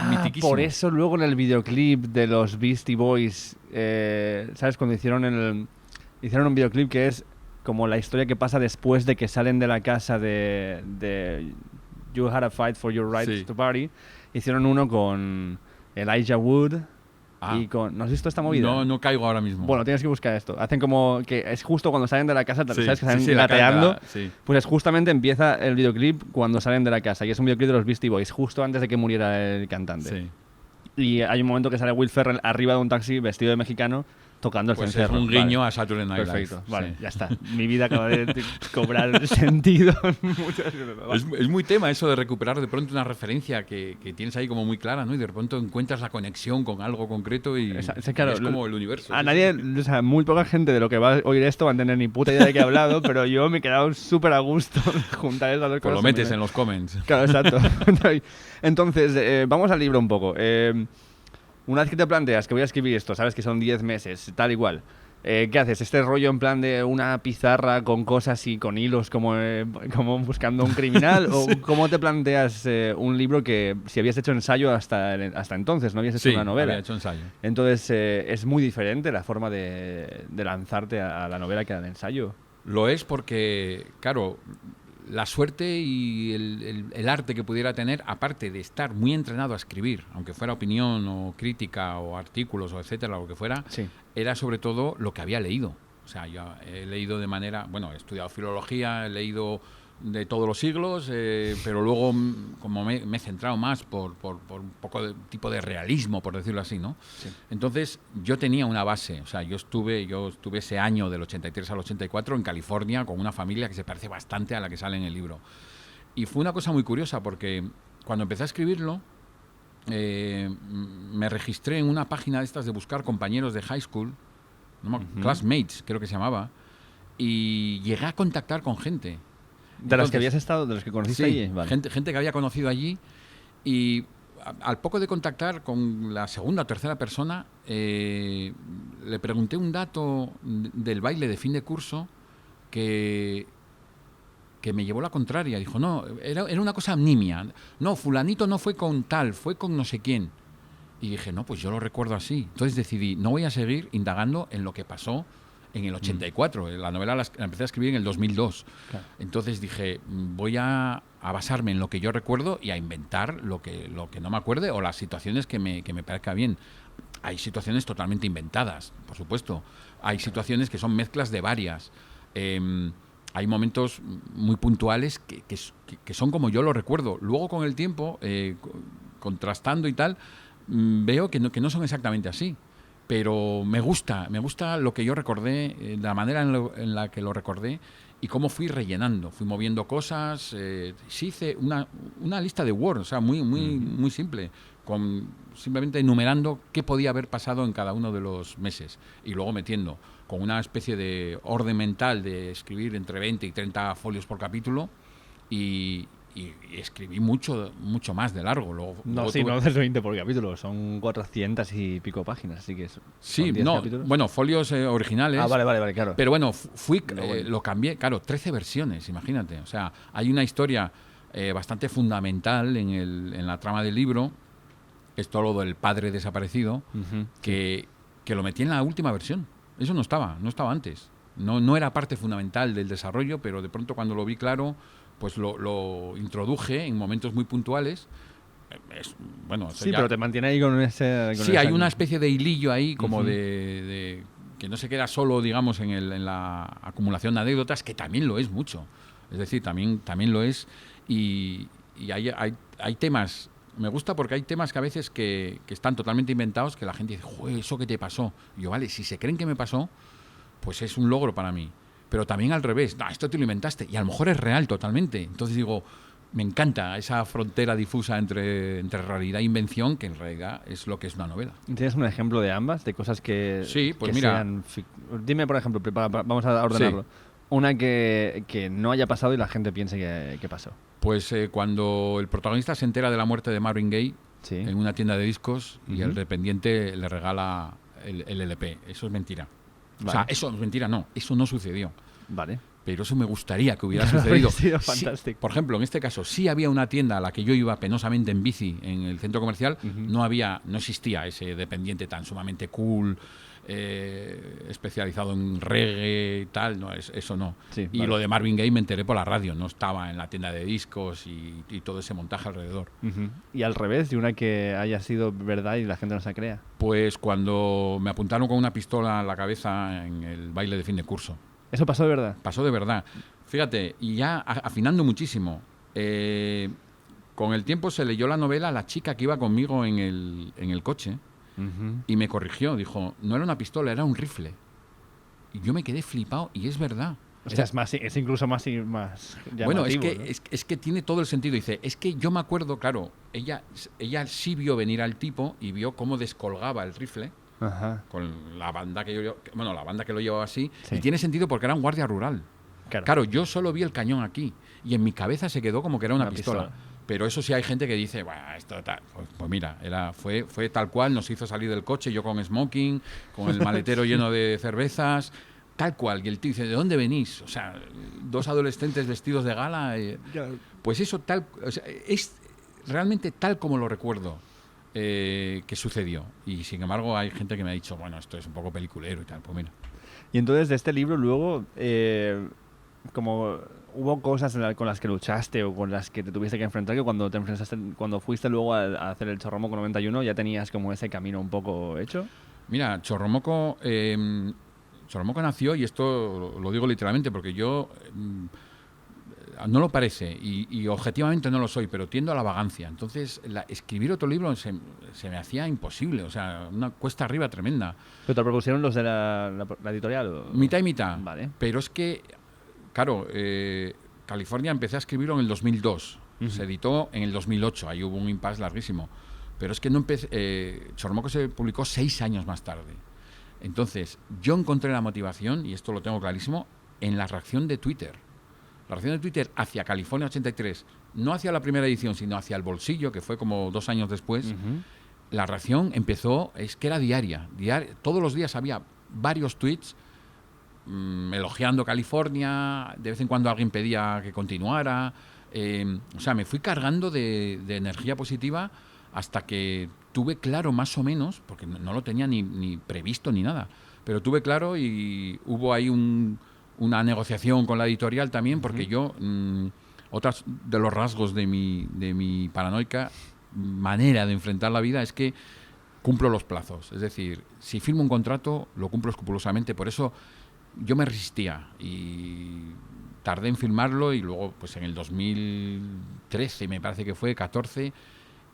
mitiquísimo. Por eso luego en el videoclip de los Beastie Boys, ¿sabes? Cuando hicieron un videoclip que es como la historia que pasa después de que salen de la casa de You Had a Fight for Your Right to Party, hicieron uno con Elijah Wood y con... ¿No has visto esta movida? No caigo ahora mismo. Bueno, tienes que buscar esto. Hacen como que es justo cuando salen de la casa, ¿sabes? Que salen lateando. Pues es justamente empieza el videoclip cuando salen de la casa y es un videoclip de los Beastie Boys, justo antes de que muriera el cantante. Sí. Y hay un momento que sale Will Ferrell arriba de un taxi vestido de mexicano tocando el cencerro. Es un guiño a Saturday Night Live. Perfecto, vale, ya está. Mi vida acaba de cobrar sentido. Es muy tema eso de recuperar de pronto una referencia que tienes ahí como muy clara, ¿no? Y de pronto encuentras la conexión con algo concreto y claro, es como el universo. A nadie, o sea, muy poca gente de lo que va a oír esto va a tener ni puta idea de qué he hablado, pero yo me he quedado súper a gusto de juntar esas dos cosas. Pues lo metes en los comments. Claro, exacto. Entonces, vamos al libro un poco. Una vez que te planteas que voy a escribir esto, sabes que son 10 meses, tal igual, ¿qué haces? ¿Este rollo en plan de una pizarra con cosas y con hilos como buscando un criminal? ¿O cómo te planteas un libro que si habías hecho ensayo hasta entonces, no habías hecho una novela? Sí, había hecho ensayo. Entonces, ¿es muy diferente la forma de lanzarte a la novela que al ensayo? Lo es porque, claro, la suerte y el arte que pudiera tener, aparte de estar muy entrenado a escribir, aunque fuera opinión o crítica o artículos o etcétera, lo que fuera, era sobre todo lo que había leído. O sea, yo he leído he estudiado filología, he leído de todos los siglos, pero luego como me he centrado más por un poco de tipo de realismo, por decirlo así, ¿no? Sí. Entonces yo tenía una base, o sea, yo estuve ese año del 83 al 84 en California con una familia que se parece bastante a la que sale en el libro. Y fue una cosa muy curiosa porque cuando empecé a escribirlo, me registré en una página de estas de buscar compañeros de high school, Classmates creo que se llamaba, y llegué a contactar con gente. ¿De los que habías estado, de los que conociste allí? Vale. Gente que había conocido allí y al poco de contactar con la segunda o tercera persona le pregunté un dato del baile de fin de curso que me llevó la contraria. Dijo, no, era una cosa nimia. No, fulanito no fue con tal, fue con no sé quién. Y dije, no, pues yo lo recuerdo así. Entonces decidí, no voy a seguir indagando en lo que pasó en el 84. La novela la empecé a escribir en el 2002. Claro. Entonces dije, voy a basarme en lo que yo recuerdo y a inventar lo que no me acuerde o las situaciones que me parezca bien. Hay situaciones totalmente inventadas, por supuesto. Hay situaciones que son mezclas de varias. Hay momentos muy puntuales que son como yo lo recuerdo. Luego, con el tiempo, contrastando y tal, veo que no son exactamente así. Pero me gusta lo que yo recordé, la manera en la que lo recordé y cómo fui rellenando. Fui moviendo cosas. Sí hice una lista de Word, o sea, muy simple, simplemente enumerando qué podía haber pasado en cada uno de los meses y luego metiendo con una especie de orden mental de escribir entre 20 y 30 folios por capítulo y escribí mucho más de largo. Luego no es 20 por capítulo, son 400 y pico páginas, así que sí, no, capítulos. Bueno, folios originales. Ah, vale, claro. Pero bueno, lo cambié, claro, 13 versiones, imagínate. O sea, hay una historia bastante fundamental en la trama del libro, es todo lo del padre desaparecido, que lo metí en la última versión. Eso no estaba antes. No era parte fundamental del desarrollo, pero de pronto cuando lo vi claro, pues lo introduje en momentos muy puntuales. Sí, pero te mantiene ahí con ese... Sí, hay una especie de hilillo ahí, como de que no se queda solo, digamos, en la acumulación de anécdotas, que también lo es mucho. Es decir, también lo es. Y hay temas... Me gusta porque hay temas que a veces que están totalmente inventados, que la gente dice, joder, ¿eso qué te pasó? Y yo, vale, si se creen que me pasó, pues es un logro para mí. Pero también al revés, no, esto te lo inventaste, y a lo mejor es real totalmente. Entonces digo, me encanta esa frontera difusa entre realidad e invención, que en realidad es lo que es una novela. ¿Tienes un ejemplo de ambas? De cosas que, sí, pues que mira, sean... Dime, por ejemplo, vamos a ordenarlo. Sí. Una que no haya pasado y la gente piense que pasó. Pues cuando el protagonista se entera de la muerte de Marvin Gaye, sí, en una tienda de discos, y el dependiente le regala el LP. Eso es mentira. Vale. O sea, eso es mentira, no. Eso no sucedió. Vale. Pero eso me gustaría que hubiera sucedido. Fantástico. Por ejemplo, en este caso, sí había una tienda a la que yo iba penosamente en bici en el centro comercial, no existía ese dependiente tan sumamente cool, especializado en reggae y tal, no, eso no. Sí, y lo de Marvin Gaye me enteré por la radio, no estaba en la tienda de discos y todo ese montaje alrededor. ¿Y al revés, de una que haya sido verdad y la gente no se crea? Pues cuando me apuntaron con una pistola a la cabeza en el baile de fin de curso. ¿Eso pasó de verdad? Pasó de verdad. Fíjate, y ya afinando muchísimo. Con el tiempo se leyó la novela a la chica que iba conmigo en el coche y me corrigió. Dijo, no era una pistola, era un rifle. Y yo me quedé flipado y es verdad. O sea, es incluso más llamativo, bueno, es que ¿no? Tiene todo el sentido. Dice, es que yo me acuerdo, claro, ella sí vio venir al tipo y vio cómo descolgaba el rifle. Ajá. Con la banda la banda que lo llevaba así, sí. Y tiene sentido porque era un guardia rural. Claro, yo solo vi el cañón aquí y en mi cabeza se quedó como que era una pistola. Pero eso sí hay gente que dice, bueno, esto tal. Pues mira, fue tal cual, nos hizo salir del coche, yo con smoking, con el maletero lleno de cervezas, tal cual. Y el tío dice, ¿de dónde venís? O sea, dos adolescentes vestidos de gala. Pues eso tal, o sea, es realmente tal como lo recuerdo. Que sucedió. Y sin embargo hay gente que me ha dicho, bueno, esto es un poco peliculero y tal. Pues mira. Y entonces de este libro luego, como hubo cosas con las que luchaste o con las que te tuviste que enfrentar, que cuando fuiste luego a hacer el Chorromoco 91 ya tenías como ese camino un poco hecho. Mira, Chorromoco nació, y esto lo digo literalmente porque yo no lo parece y objetivamente no lo soy, pero tiendo a la vagancia. Entonces, escribir otro libro se me hacía imposible, o sea, una cuesta arriba tremenda. ¿Pero te propusieron los de la editorial? Mitad y mitad. Vale. Pero es que, claro, California empecé a escribirlo en el 2002. Se editó en el 2008, ahí hubo un impasse larguísimo. Pero es que no empecé. Chorromoco se publicó 6 años más tarde. Entonces, yo encontré la motivación, y esto lo tengo clarísimo, en la reacción de Twitter. La reacción de Twitter hacia California 83, no hacia la primera edición, sino hacia el bolsillo, que fue como 2 años después, la reacción empezó, es que era diaria. Todos los días había varios tweets elogiando California, de vez en cuando alguien pedía que continuara. O sea, me fui cargando de energía positiva hasta que tuve claro más o menos, porque no lo tenía ni previsto ni nada, pero tuve claro y hubo ahí una negociación con la editorial también, porque yo, otros de los rasgos de mi paranoica manera de enfrentar la vida es que cumplo los plazos. Es decir, si firmo un contrato, lo cumplo escrupulosamente. Por eso yo me resistía y tardé en firmarlo y luego, pues en el 2013, me parece que fue, 14,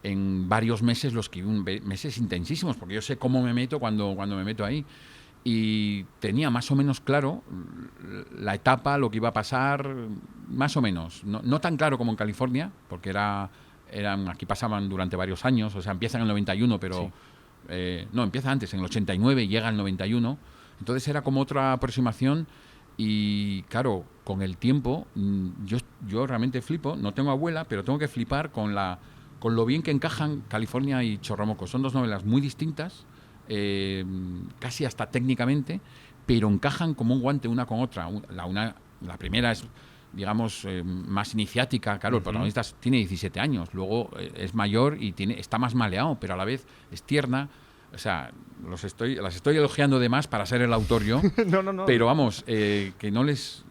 en varios meses, los que meses intensísimos, porque yo sé cómo me meto cuando me meto ahí. Y tenía más o menos claro la etapa, lo que iba a pasar, más o menos. No tan claro como en California, porque aquí pasaban durante varios años, o sea, empieza en el 91, pero... Sí. No, empieza antes, en el 89 y llega al 91. Entonces era como otra aproximación y, claro, con el tiempo, yo realmente flipo. No tengo abuela, pero tengo que flipar con lo bien que encajan California y Chorromoco. Son dos novelas muy distintas, casi hasta técnicamente, pero encajan como un guante una con otra. La primera es, digamos, más iniciática. Claro, el protagonista tiene 17 años, luego es mayor y está más maleado, pero a la vez es tierna. O sea, las estoy elogiando de más para ser el autor yo. No. Pero vamos, que no les...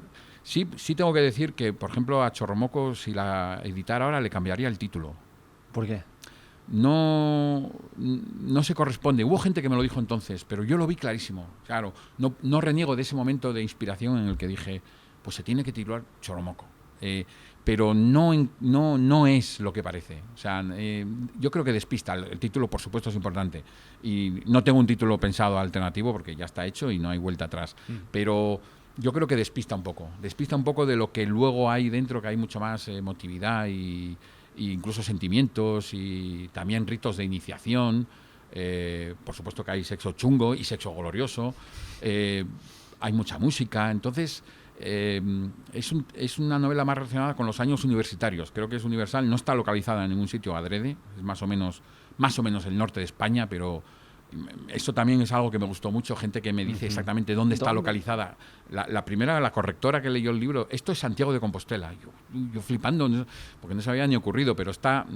Sí tengo que decir que, por ejemplo, a Chorromoco, si la editara ahora, le cambiaría el título. ¿Por qué? No se corresponde. Hubo gente que me lo dijo entonces, pero yo lo vi clarísimo. Claro, no reniego de ese momento de inspiración en el que dije, pues se tiene que titular Chorromoco. Pero no es lo que parece. O sea, yo creo que despista. El título, por supuesto, es importante. Y no tengo un título pensado alternativo porque ya está hecho y no hay vuelta atrás. Pero yo creo que despista un poco. Despista un poco de lo que luego hay dentro, que hay mucho más emotividad y incluso sentimientos y también ritos de iniciación. Por supuesto que hay sexo chungo y sexo glorioso. Hay mucha música. Entonces... es una novela más relacionada con los años universitarios. Creo que es universal, no está localizada en ningún sitio adrede, es más o menos el norte de España, pero eso también es algo que me gustó mucho, gente que me dice exactamente dónde está localizada. La primera, la correctora que leyó el libro, esto es Santiago de Compostela. Yo flipando, porque no se había ni ocurrido, pero está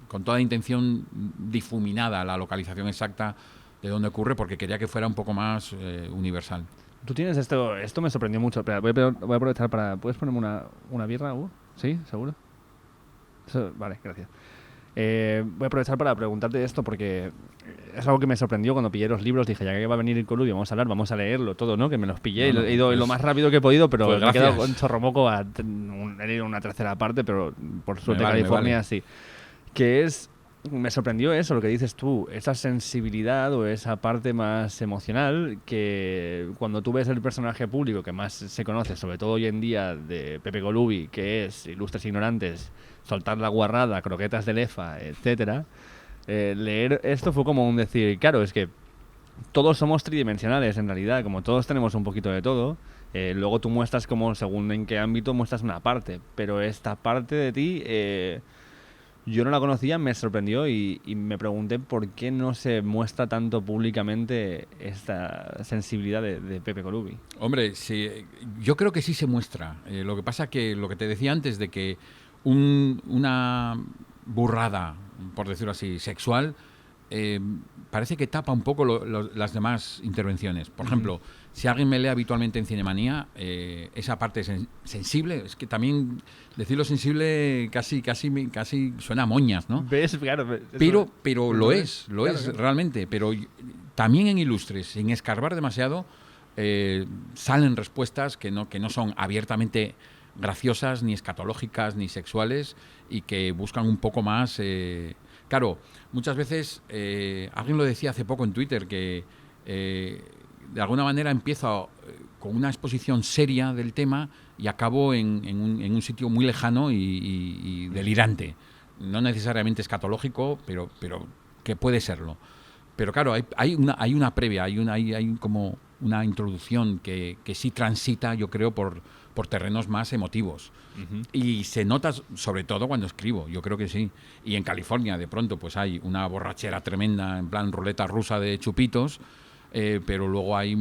con toda intención difuminada la localización exacta de dónde ocurre, porque quería que fuera un poco más universal. Tú tienes esto me sorprendió mucho. Espera, voy a aprovechar para... ¿Puedes ponerme una birra, Hugo? ¿Sí? ¿Seguro? Vale, gracias. Voy a aprovechar para preguntarte esto porque es algo que me sorprendió cuando pillé los libros. Dije, ya que va a venir el Colubi, vamos a leerlo todo, ¿no? Que me los pillé y he ido lo más rápido que he podido, pero pues me he quedado con Chorromoco. He leído una tercera parte, pero por suerte California sí. Que es... Me sorprendió eso, lo que dices tú, esa sensibilidad o esa parte más emocional que cuando tú ves el personaje público que más se conoce, sobre todo hoy en día, de Pepe Golubi, que es Ilustres Ignorantes, Soltar la Guarrada, Croquetas de Lefa, etcétera, leer esto fue como un decir, claro, es que todos somos tridimensionales en realidad, como todos tenemos un poquito de todo. Luego tú muestras como según en qué ámbito muestras una parte, pero esta parte de ti... yo no la conocía, me sorprendió y me pregunté por qué no se muestra tanto públicamente esta sensibilidad de Pepe Golubi. Hombre, sí, yo creo que sí se muestra. Lo que pasa que lo que te decía antes de que una burrada, por decirlo así, sexual, parece que tapa un poco las demás intervenciones. Por ejemplo, si alguien me lee habitualmente en Cinemanía, esa parte sensible, es que también decirlo sensible casi suena a moñas, ¿no? ¿Ves? Claro, pero lo es realmente. Pero también en Ilustres, sin escarbar demasiado, salen respuestas que no son abiertamente graciosas, ni escatológicas, ni sexuales, y que buscan un poco más... Claro, muchas veces, alguien lo decía hace poco en Twitter, que de alguna manera empiezo con una exposición seria del tema y acabo en un sitio muy lejano y delirante. No necesariamente escatológico, pero que puede serlo. Pero claro, hay una previa, hay como una introducción que sí transita, yo creo, por terrenos más emotivos. Y se nota sobre todo cuando escribo, yo creo que sí. Y en California de pronto pues hay una borrachera tremenda, en plan ruleta rusa de chupitos, pero luego hay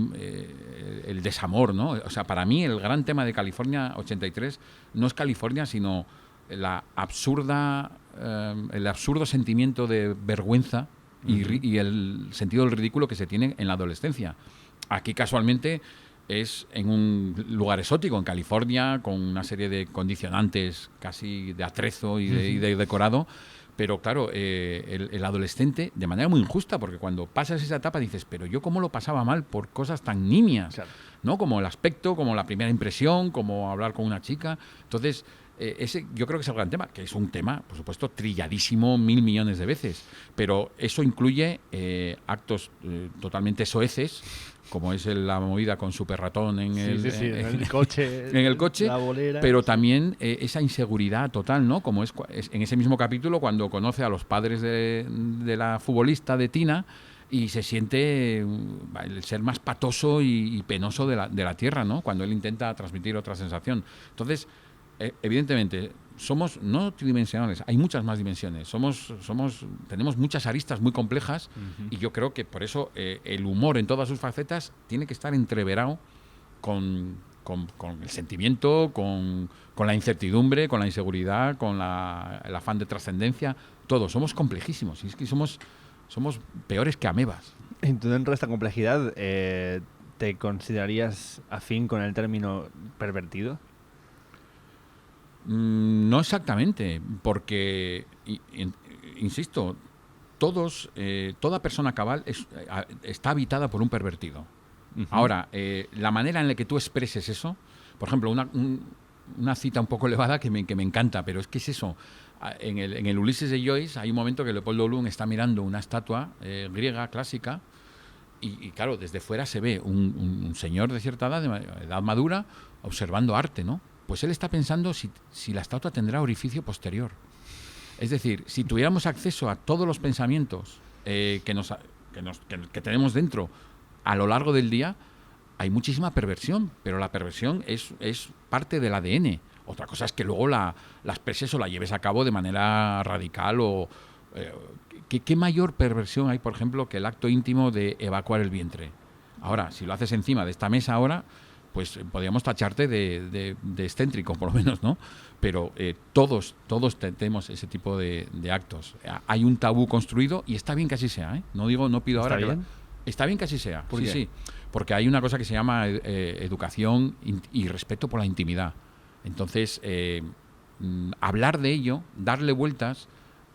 el desamor, ¿no? O sea, para mí el gran tema de California 83 no es California, sino la absurda, el absurdo sentimiento de vergüenza y el sentido del ridículo que se tiene en la adolescencia. Aquí casualmente es en un lugar exótico, en California, con una serie de condicionantes casi de atrezo y de decorado. Pero claro, el adolescente, de manera muy injusta, porque cuando pasas esa etapa dices, pero yo cómo lo pasaba mal por cosas tan nimias, claro, ¿no? Como el aspecto, como la primera impresión, como hablar con una chica. Entonces, ese yo creo que es el gran tema, que es un tema, por supuesto, trilladísimo 1.000 millones de veces, pero eso incluye actos totalmente soeces, como es la movida con Super Ratón en el coche, en el coche, la bolera, pero también esa inseguridad total, ¿no? Como es en ese mismo capítulo cuando conoce a los padres de la futbolista de Tina y se siente el ser más patoso y penoso de la tierra, ¿no? Cuando él intenta transmitir otra sensación. Entonces, evidentemente, somos no tridimensionales, hay muchas más dimensiones. Tenemos muchas aristas muy complejas y yo creo que por eso el humor en todas sus facetas tiene que estar entreverado con el sentimiento, con la incertidumbre, con la inseguridad, con el afán de trascendencia. Todos somos complejísimos y es que somos peores que amebas. Y tú, dentro de esta complejidad, ¿te considerarías afín con el término pervertido? No exactamente, porque, insisto, toda persona cabal está habitada por un pervertido. Ahora, la manera en la que tú expreses eso, por ejemplo, una cita un poco elevada que me encanta, pero es que es eso. En el Ulises de Joyce hay un momento que Leopoldo Bloom está mirando una estatua griega clásica y claro, desde fuera se ve un señor de cierta edad, de edad madura, observando arte, ¿no? Pues él está pensando si la estatua tendrá orificio posterior. Es decir, si tuviéramos acceso a todos los pensamientos que tenemos dentro a lo largo del día, hay muchísima perversión, pero la perversión es parte del ADN. Otra cosa es que luego la expreses o la lleves a cabo de manera radical o... ¿Qué mayor perversión hay, por ejemplo, que el acto íntimo de evacuar el vientre? Ahora, si lo haces encima de esta mesa ahora, pues podríamos tacharte de excéntrico, por lo menos, ¿no? Pero todos tenemos ese tipo de actos. Hay un tabú construido y está bien que así sea, ¿eh? No pido ahora que... Está bien que así sea, sí. Porque hay una cosa que se llama educación y respeto por la intimidad. Entonces, hablar de ello, darle vueltas,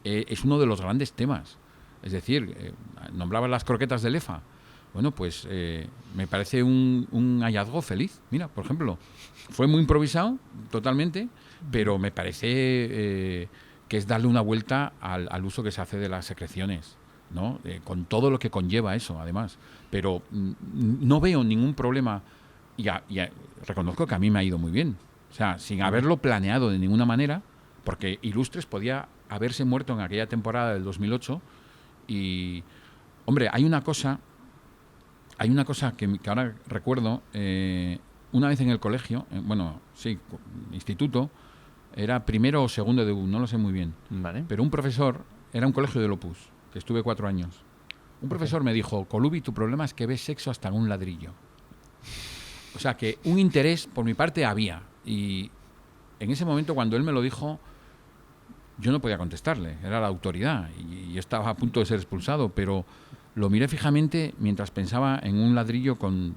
es uno de los grandes temas. Es decir, nombrabas las croquetas de Lefa. Bueno, pues me parece un hallazgo feliz. Mira, por ejemplo, fue muy improvisado, totalmente, pero me parece que es darle una vuelta al uso que se hace de las secreciones, ¿no? Con todo lo que conlleva eso, además. Pero no veo ningún problema y reconozco que a mí me ha ido muy bien. O sea, sin haberlo planeado de ninguna manera, porque Ilustres podía haberse muerto en aquella temporada del 2008 y, hombre, hay una cosa que ahora recuerdo, una vez en el colegio, instituto, era primero o segundo de U, no lo sé muy bien, vale. Pero un profesor, era un colegio del Opus, que estuve 4 años, un profesor me dijo, Colubi, tu problema es que ves sexo hasta en un ladrillo. O sea, que un interés por mi parte había, y en ese momento cuando él me lo dijo, yo no podía contestarle, era la autoridad, y yo estaba a punto de ser expulsado, pero... Lo miré fijamente mientras pensaba en un ladrillo con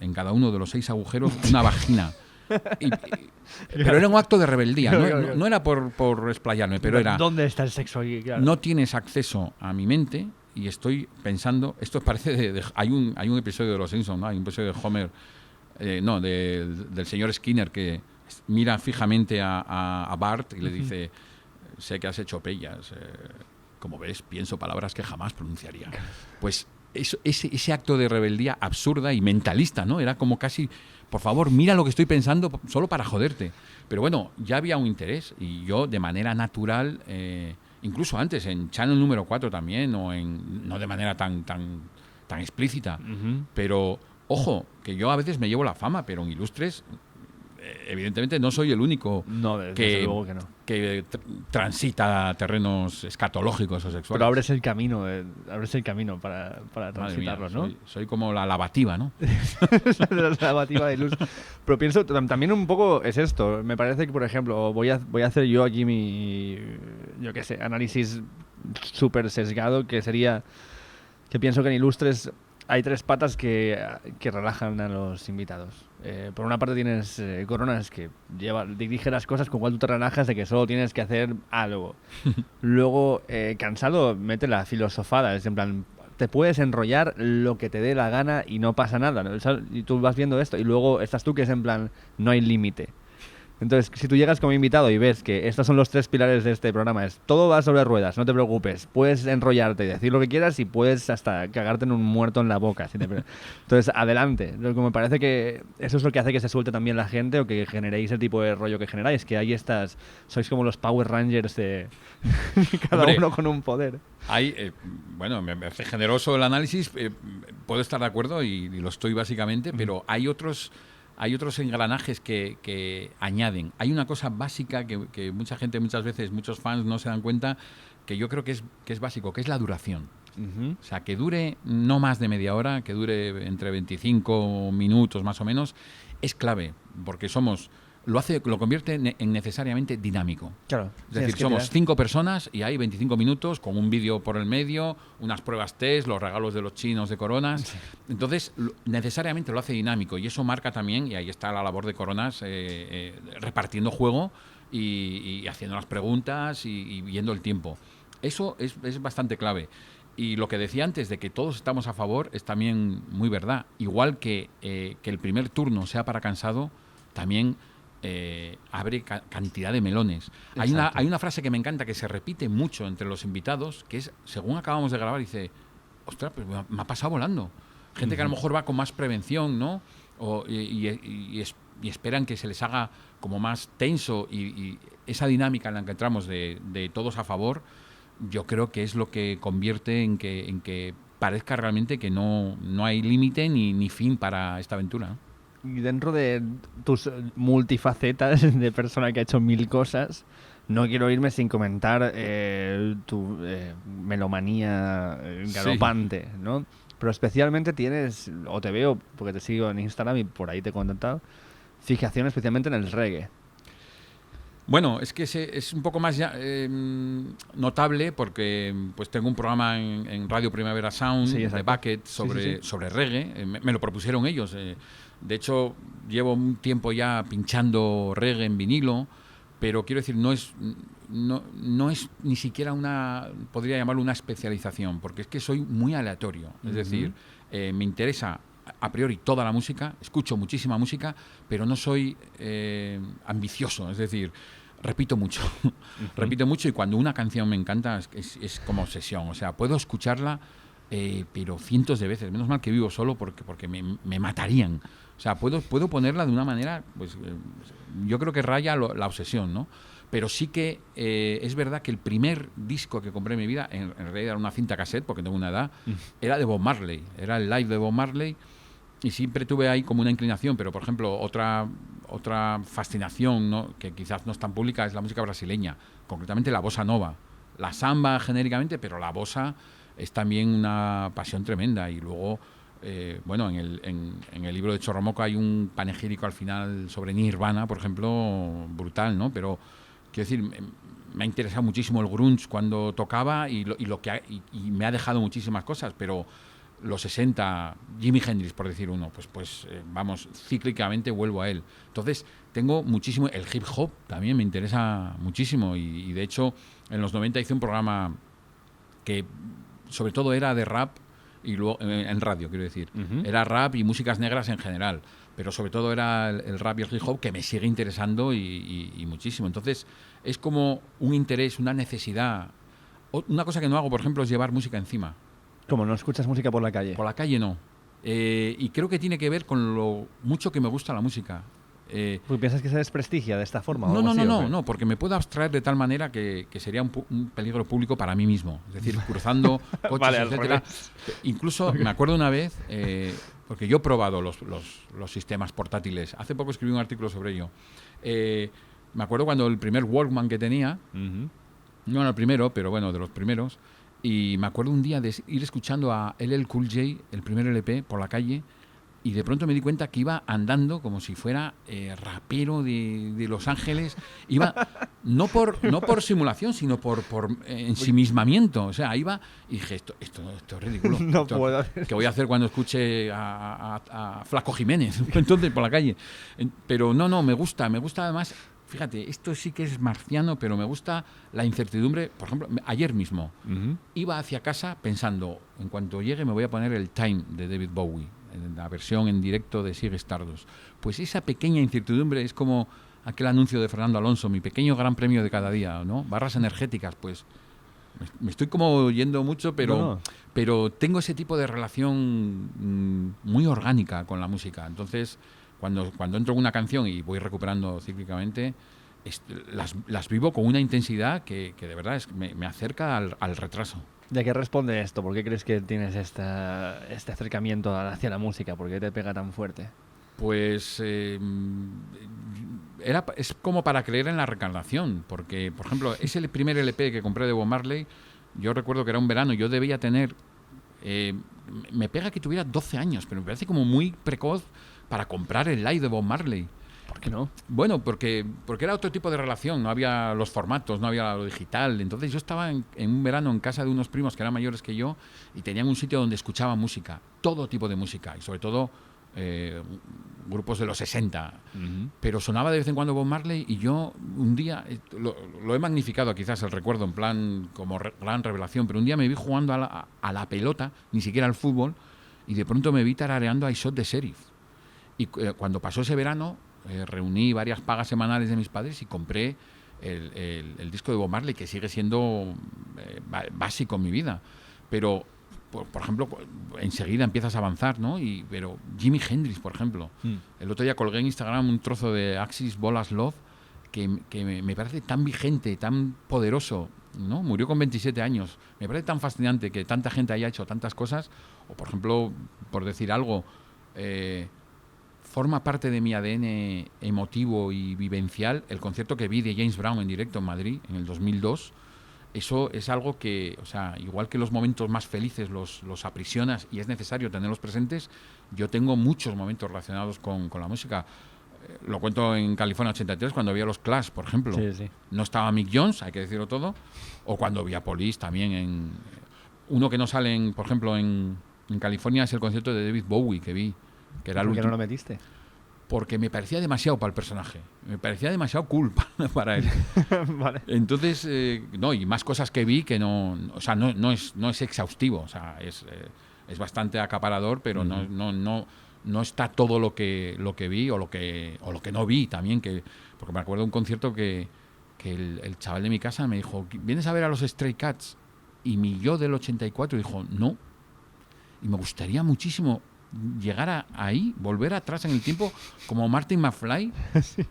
en cada uno de los 6 agujeros una vagina. Pero era un acto de rebeldía, no era por explayarme, pero era... ¿Dónde está el sexo ahí? Claro. No tienes acceso a mi mente y estoy pensando... Esto parece... hay un episodio de Los Simpsons, ¿no? Hay un episodio de Homer, del señor Skinner que mira fijamente a Bart y le dice, sé que has hecho pellas... Como ves, pienso palabras que jamás pronunciaría. Pues ese acto de rebeldía absurda y mentalista, ¿no? Era como casi, por favor, mira lo que estoy pensando solo para joderte. Pero bueno, ya había un interés y yo de manera natural, incluso antes en Channel número 4 también, no de manera tan explícita, pero ojo, que yo a veces me llevo la fama, pero en Ilustres evidentemente no soy el único No, desde luego que no. que transita terrenos escatológicos o sexuales. Pero abres el camino para Madre transitarlos, mía, ¿no? soy como la lavativa, ¿no? La lavativa de luz. Pero pienso, también un poco es esto. Me parece que, por ejemplo, voy a hacer yo aquí yo qué sé, análisis súper sesgado, que sería que pienso que en Ilustres hay tres patas que relajan a los invitados. Por una parte tienes Coronas, que dirige las cosas con cual tú te relajas de que solo tienes que hacer algo. Luego, Cansado mete la filosofada, es en plan, te puedes enrollar lo que te dé la gana y no pasa nada, ¿no? Y tú vas viendo esto y luego estás tú que es en plan, no hay límite. Entonces, si tú llegas como invitado y ves que estos son los tres pilares de este programa, es todo va sobre ruedas, no te preocupes, puedes enrollarte y decir lo que quieras y puedes hasta cagarte en un muerto en la boca. Entonces, adelante. Lo que me parece que eso es lo que hace que se suelte también la gente o que generéis el tipo de rollo que generáis, que ahí sois como los Power Rangers de cada Hombre, uno con un poder. Bueno, me parece generoso el análisis, puedo estar de acuerdo y lo estoy básicamente, pero hay otros engranajes que añaden. Hay una cosa básica que mucha gente, muchas veces, muchos fans no se dan cuenta, que yo creo que es básico, que es la duración. O sea, que dure no más de media hora, que dure entre 25 minutos más o menos, es clave, porque lo convierte en necesariamente dinámico. Claro. Es decir, somos 5 personas y hay 25 minutos con un vídeo por el medio, unas pruebas test, los regalos de los chinos de Coronas. Sí. Entonces, necesariamente lo hace dinámico y eso marca también, y ahí está la labor de Coronas, repartiendo juego y haciendo las preguntas y viendo el tiempo. Eso es bastante clave. Y lo que decía antes de que todos estamos a favor es también muy verdad. Igual que el primer turno sea para Cansado, también abre cantidad de melones. Hay una frase que me encanta que se repite mucho entre los invitados, que es, según acabamos de grabar, dice, ostras, pues me ha pasado volando. Gente que a lo mejor va con más prevención, ¿no? Y esperan que se les haga como más tenso y esa dinámica en la que entramos de todos a favor, yo creo que es lo que convierte en que parezca realmente que no hay límite ni fin para esta aventura, ¿no? Y dentro de tus multifacetas de persona que ha hecho 1000 cosas, no quiero irme sin comentar tu melomanía galopante, sí, ¿no? Pero especialmente tienes, o te veo, porque te sigo en Instagram y por ahí te he contactado, fijación especialmente en el reggae. Bueno, es que es un poco más notable porque pues tengo un programa en Radio Primavera Sound, sí, de Bucket sobre reggae. Me lo propusieron ellos. De hecho, llevo un tiempo ya pinchando reggae en vinilo, pero quiero decir, no es ni siquiera podría llamarlo una especialización, porque es que soy muy aleatorio. Es decir, me interesa a priori toda la música, escucho muchísima música, pero no soy ambicioso. Es decir, repito mucho. Repito mucho y cuando una canción me encanta es como obsesión. O sea, puedo escucharla, pero cientos de veces. Menos mal que vivo solo porque me matarían. O sea, puedo ponerla de una manera, pues yo creo que raya la obsesión, ¿no? Pero sí que es verdad que el primer disco que compré en mi vida, en realidad era una cinta cassette, porque tengo una edad, era de Bob Marley. Era el live de Bob Marley. Y siempre tuve ahí como una inclinación, pero por ejemplo, otra fascinación, ¿no?, que quizás no es tan pública, es la música brasileña, concretamente la bossa nova. La samba genéricamente, pero la bossa es también una pasión tremenda. Y luego, bueno, en el libro de Chorromoco hay un panegírico al final sobre Nirvana, por ejemplo, brutal, ¿no? Pero quiero decir, me ha interesado muchísimo el grunge cuando tocaba y me ha dejado muchísimas cosas, pero los 60, Jimi Hendrix, por decir uno, pues vamos, cíclicamente vuelvo a él. Entonces, tengo muchísimo, el hip hop también me interesa muchísimo y de hecho, en los 90 hice un programa que sobre todo era de rap, y luego en radio, quiero decir. Era rap y músicas negras en general, pero sobre todo era el rap y el hip hop que me sigue interesando y muchísimo. Entonces, es como un interés, una necesidad. Una cosa que no hago, por ejemplo, es llevar música encima. ¿Cómo? ¿No escuchas música por la calle? Por la calle no. Y creo que tiene que ver con lo mucho que me gusta la música. ¿Porque piensas que se desprestigia de esta forma? No, porque me puedo abstraer de tal manera que sería un peligro público para mí mismo. Es decir, cruzando coches, vale, etcétera. Incluso me acuerdo una vez, porque yo he probado los sistemas portátiles. Hace poco escribí un artículo sobre ello. Me acuerdo cuando el primer Walkman que tenía, no era el primero, pero bueno, de los primeros, y me acuerdo un día de ir escuchando a LL Cool J, el primer LP, por la calle, y de pronto me di cuenta que iba andando como si fuera rapero de Los Ángeles. Iba no por simulación, sino por ensimismamiento. O sea, iba y dije, esto es ridículo. No puedo hacer. ¿Qué voy a hacer cuando escuche a Flaco Jiménez? Entonces, por la calle. Pero no, me gusta además. Fíjate, esto sí que es marciano, pero me gusta la incertidumbre. Por ejemplo, ayer mismo iba hacia casa pensando, en cuanto llegue me voy a poner el Time de David Bowie, en la versión en directo de Sigue Stardust. Pues esa pequeña incertidumbre es como aquel anuncio de Fernando Alonso, mi pequeño gran premio de cada día, ¿no? Barras energéticas, pues me estoy como yendo mucho, pero tengo ese tipo de relación muy orgánica con la música. Entonces, cuando entro en una canción y voy recuperando cíclicamente, las vivo con una intensidad que de verdad me acerca al retraso. ¿Y a qué responde esto? ¿Por qué crees que tienes este acercamiento hacia la música? ¿Por qué te pega tan fuerte? Pues es como para creer en la reencarnación, porque, por ejemplo, es el primer LP que compré de Bob Marley. Yo recuerdo que era un verano, yo debía tener... me pega que tuviera 12 años, pero me parece como muy precoz para comprar el live de Bob Marley. ¿Por qué no? Bueno, porque era otro tipo de relación, no había los formatos, no había lo digital. Entonces yo estaba en un verano en casa de unos primos que eran mayores que yo y tenían un sitio donde escuchaba música, todo tipo de música, y sobre todo grupos de los 60. Pero sonaba de vez en cuando Bob Marley y yo un día, lo he magnificado quizás el recuerdo en plan como gran revelación, pero un día me vi jugando a la pelota, ni siquiera al fútbol, y de pronto me vi tarareando I Shot the Sheriff. Y cuando pasó ese verano, reuní varias pagas semanales de mis padres y compré el disco de Bob Marley, que sigue siendo básico en mi vida. Pero, por ejemplo, enseguida empiezas a avanzar, ¿no? Pero Jimi Hendrix, por ejemplo. El otro día colgué en Instagram un trozo de Axis Bolas Love que me parece tan vigente, tan poderoso, ¿no? Murió con 27 años. Me parece tan fascinante que tanta gente haya hecho tantas cosas. O, por ejemplo, por decir algo... forma parte de mi ADN emotivo y vivencial el concierto que vi de James Brown en directo en Madrid en el 2002. Eso es algo que, o sea, igual que los momentos más felices los aprisionas y es necesario tenerlos presentes, yo tengo muchos momentos relacionados con la música. Lo cuento en California 83, cuando vi a los Clash, por ejemplo. Sí. No estaba Mick Jones, hay que decirlo todo, o cuando vi a Police también. Uno que no sale, por ejemplo, en California es el concierto de David Bowie que vi. Que era ¿Por qué no lo metiste? Porque me parecía demasiado para el personaje. Me parecía demasiado cool para él. Vale. Entonces, y más cosas que vi que no... O sea, no es exhaustivo. O sea, es bastante acaparador, pero no está todo lo que vi o lo que no vi también. Porque me acuerdo de un concierto que el chaval de mi casa me dijo, ¿vienes a ver a los Stray Cats? Y mi yo del 84 dijo, no. Y me gustaría muchísimo... llegar ahí, volver atrás en el tiempo como Martin McFly sí.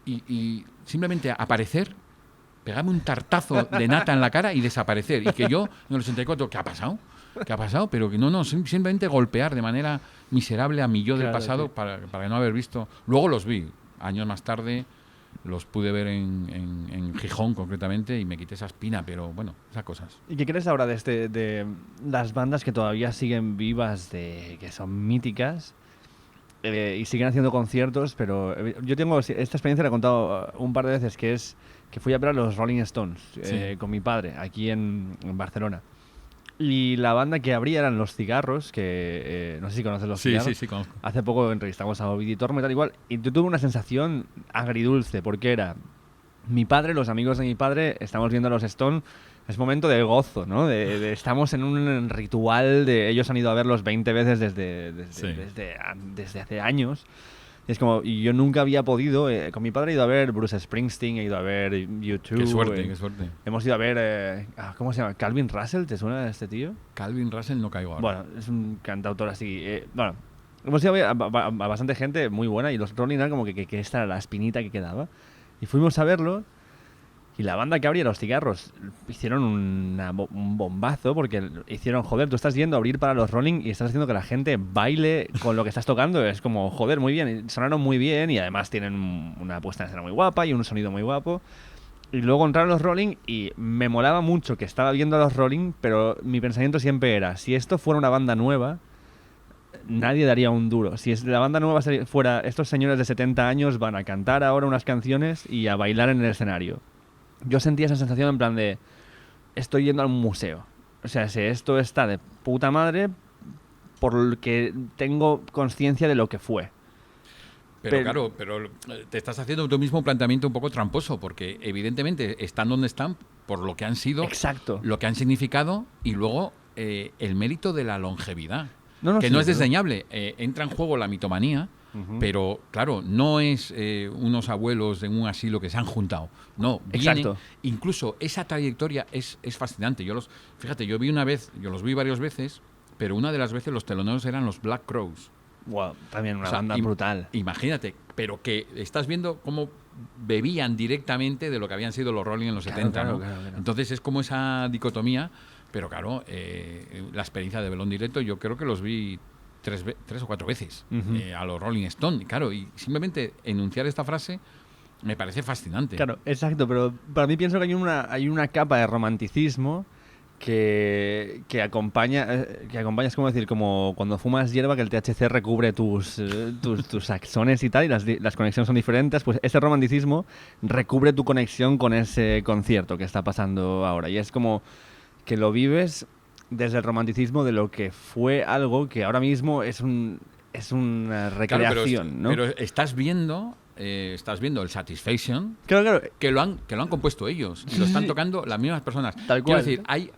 y simplemente aparecer, pegarme un tartazo de nata en la cara y desaparecer. Y que yo, en el 84, ¿qué ha pasado? Pero que no, simplemente golpear de manera miserable a mi yo del pasado, sí. para no haber visto. Luego los vi, años más tarde, los pude ver en Gijón concretamente y me quité esa espina, pero bueno, esas cosas. ¿Y qué crees ahora de las bandas que todavía siguen vivas, que son míticas y siguen haciendo conciertos? Pero yo tengo esta experiencia, la he contado un par de veces, que fui a ver a los Rolling Stones con mi padre aquí en Barcelona. Y la banda que abría eran Los Cigarros, que no sé si conoces Los Cigarros. Sí, conozco. Hace poco entrevistamos a Ovidio Torme, tal igual, y yo tuve una sensación agridulce, porque era mi padre, los amigos de mi padre, estamos viendo a los Stones, es momento de gozo, ¿no? Estamos en un ritual de... Ellos han ido a verlos 20 veces desde hace años. Y es como, y yo nunca había podido, con mi padre he ido a ver Bruce Springsteen, he ido a ver U2. Qué suerte. Hemos ido a ver, ¿cómo se llama? Calvin Russell, ¿te suena este tío? Calvin Russell no caigo ahora. Bueno, es un cantautor así. Bueno, hemos ido a ver a bastante gente muy buena y los Rolling eran como que esta era la espinita que quedaba. Y fuimos a verlo Y la banda que abría los cigarros hicieron un bombazo porque hicieron, joder, tú estás yendo a abrir para los Rolling y estás haciendo que la gente baile con lo que estás tocando. Es como, joder, muy bien. Y sonaron muy bien y además tienen una puesta en escena muy guapa y un sonido muy guapo. Y luego entraron los Rolling y me molaba mucho que estaba viendo a los Rolling, pero mi pensamiento siempre era, si esto fuera una banda nueva, nadie daría un duro. Si la banda nueva fuera, estos señores de 70 años van a cantar ahora unas canciones y a bailar en el escenario. Yo sentía esa sensación en plan de, estoy yendo a un museo. O sea, si esto está de puta madre, porque tengo conciencia de lo que fue. Pero te estás haciendo tú mismo un planteamiento un poco tramposo, porque evidentemente están donde están por lo que han sido, exacto, lo que han significado y luego el mérito de la longevidad, que sí, no es desdeñable. Entra en juego la mitomanía, pero claro, no es unos abuelos de un asilo que se han juntado. No, viene, incluso esa trayectoria es fascinante. Fíjate, yo los vi varias veces, pero una de las veces los teloneros eran los Black Crowes. Wow, también una banda brutal. Imagínate, pero que estás viendo cómo bebían directamente de lo que habían sido los Rolling en los 70, ¿no? Claro. Entonces es como esa dicotomía, pero claro, la experiencia de verlo en directo, yo creo que los vi tres o cuatro veces a los Rolling Stones, claro, y simplemente enunciar esta frase me parece fascinante. Claro, exacto, pero para mí pienso que hay una capa de romanticismo que acompaña, es como decir, como cuando fumas hierba que el THC recubre tus axones y tal, y las conexiones son diferentes, pues ese romanticismo recubre tu conexión con ese concierto que está pasando ahora. Y es como que lo vives desde el romanticismo de lo que fue algo que ahora mismo es una recreación, claro, ¿no? Pero estás viendo el Satisfaction, claro. que lo han compuesto ellos y lo están tocando las mismas personas. Tal cual. Quiero decir,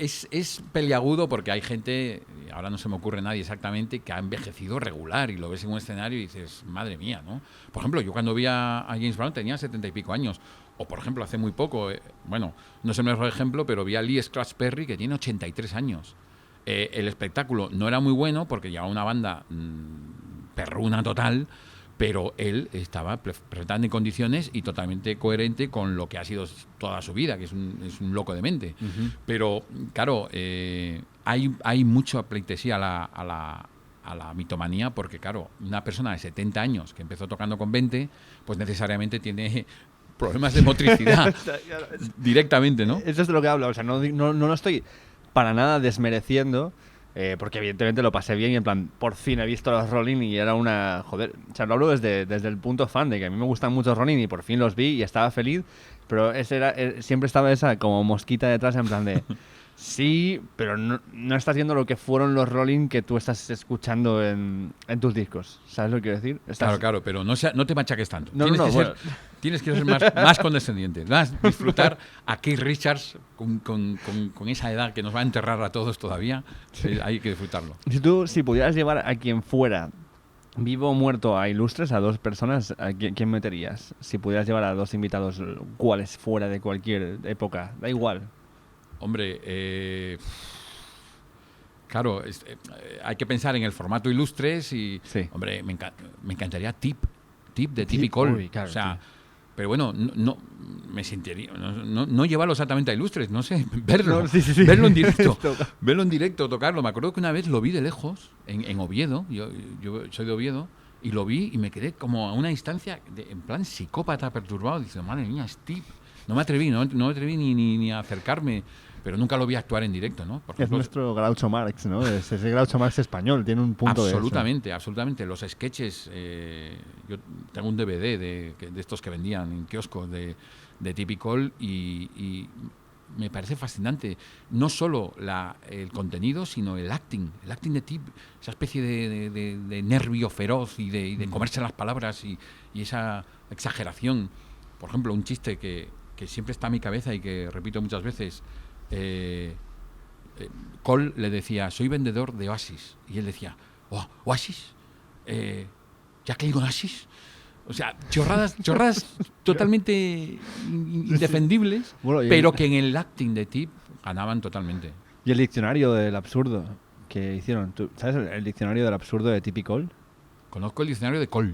es peliagudo porque hay gente, ahora no se me ocurre nadie exactamente, que ha envejecido regular y lo ves en un escenario y dices, madre mía, ¿no? Por ejemplo, yo cuando vi a James Brown tenía 70 y pico años. O, por ejemplo, hace muy poco, bueno, no es el mejor ejemplo, pero vi a Lee Scratch Perry que tiene 83 años. El espectáculo no era muy bueno porque llevaba una banda perruna total, pero él estaba presentando en condiciones y totalmente coherente con lo que ha sido toda su vida, que es un loco de mente. Pero, claro, hay mucha pleitesía a la mitomanía porque, claro, una persona de 70 años que empezó tocando con 20, pues necesariamente tiene problemas de motricidad directamente, ¿no? Eso es de lo que hablo, o sea, no lo estoy para nada desmereciendo, porque evidentemente lo pasé bien y en plan, por fin he visto a los Rolling y era una... Joder, o sea, lo hablo desde el punto fan de que a mí me gustan mucho Rolling y por fin los vi y estaba feliz, pero siempre estaba esa como mosquita detrás en plan de... Sí, pero no estás viendo lo que fueron los Rolling que tú estás escuchando en tus discos. ¿Sabes lo que quiero decir? Claro, pero no te machaques tanto. Tienes que ser más condescendiente. Disfrutar a Keith Richards con esa edad que nos va a enterrar a todos todavía. Sí. Hay que disfrutarlo. Si pudieras llevar a quien fuera, vivo o muerto, a ilustres, a dos personas, ¿a quién meterías? Si pudieras llevar a dos invitados, ¿cuáles fuera de cualquier época? Da igual. Hombre, claro, hay que pensar en el formato ilustres y, sí. Hombre, me encantaría Tip de Tippy Cole. Claro, o sea, tío. Pero bueno, no me sentiría, no llevarlo exactamente a ilustres, no sé, verlo, sí. verlo en directo, verlo en directo, tocarlo. Me acuerdo que una vez lo vi de lejos, en Oviedo, yo soy de Oviedo, y lo vi y me quedé como a una distancia, en plan psicópata, perturbado, diciendo, madre mía, Steve. No me atreví ni a acercarme, pero nunca lo vi actuar en directo, ¿no? Por ejemplo, es nuestro Groucho Marx, ¿no? Es ese Groucho Marx español, tiene un punto absolutamente. Los sketches, yo tengo un DVD de estos que vendían en kioscos de Tippy Cole y me parece fascinante. No solo el contenido, sino el acting de Tip, esa especie de nervio feroz y de comerse las palabras y esa exageración. Por ejemplo, un chiste que siempre está en mi cabeza y que repito muchas veces. Cole le decía, soy vendedor de Oasis, y él decía, ¿Oasis? ¿Ya que digo Oasis? O sea, chorradas totalmente indefendibles, pero que en el acting de Tip ganaban totalmente. Y el diccionario del absurdo que hicieron, ¿tú sabes el diccionario del absurdo de Tippy Cole? Conozco el diccionario de Cole.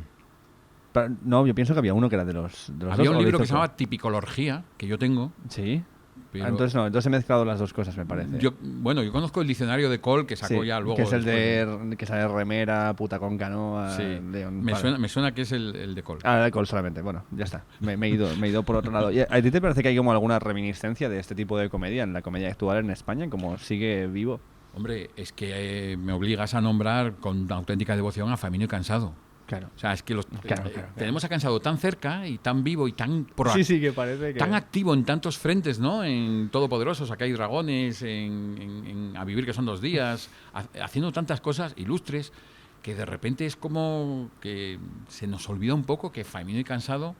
No, yo pienso que había uno que era de los Había dos, un ¿o lo libro hizo que se otro? llamaba Tipicología, que yo tengo. Sí. Pero Entonces no, entonces he mezclado las dos cosas, me parece. yo conozco el diccionario de Cole que sacó Sí, ya luego. que es el después de que sale remera, puta con canoa, Sí, león. me Vale. suena que es el de Cole. Ah, el alcohol solamente. Bueno, ya está. Me he ido por otro lado. ¿Y a ti te parece que hay como alguna reminiscencia de este tipo de comedia en la comedia actual en España? ¿Como sigue vivo? Hombre, es que me obligas a nombrar con auténtica devoción a Famino y Cansado. Claro. O sea, es que Claro. tenemos a Cansado tan cerca y tan vivo y tan Sí, que parece que... tan activo en tantos frentes, ¿no? En Todopoderosos, Acá hay dragones, en A vivir que son 2 días, haciendo tantas cosas ilustres que de repente es como que se nos olvida un poco que Famino y Cansado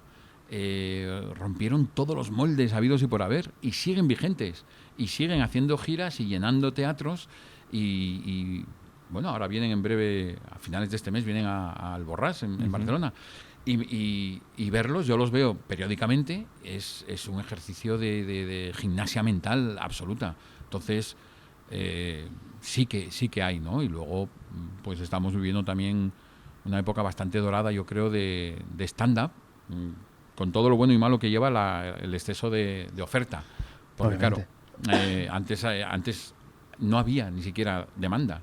rompieron todos los moldes habidos y por haber y siguen vigentes y siguen haciendo giras y llenando teatros y bueno, ahora vienen en breve, a finales de este mes, vienen a Alborràs, en Barcelona. Y verlos, yo los veo periódicamente, es un ejercicio de gimnasia mental absoluta. Entonces, sí que hay, ¿no? Y luego, pues estamos viviendo también una época bastante dorada, yo creo, de stand-up, con todo lo bueno y malo que lleva el exceso de oferta. Porque, Obviamente. claro, antes no había ni siquiera demanda.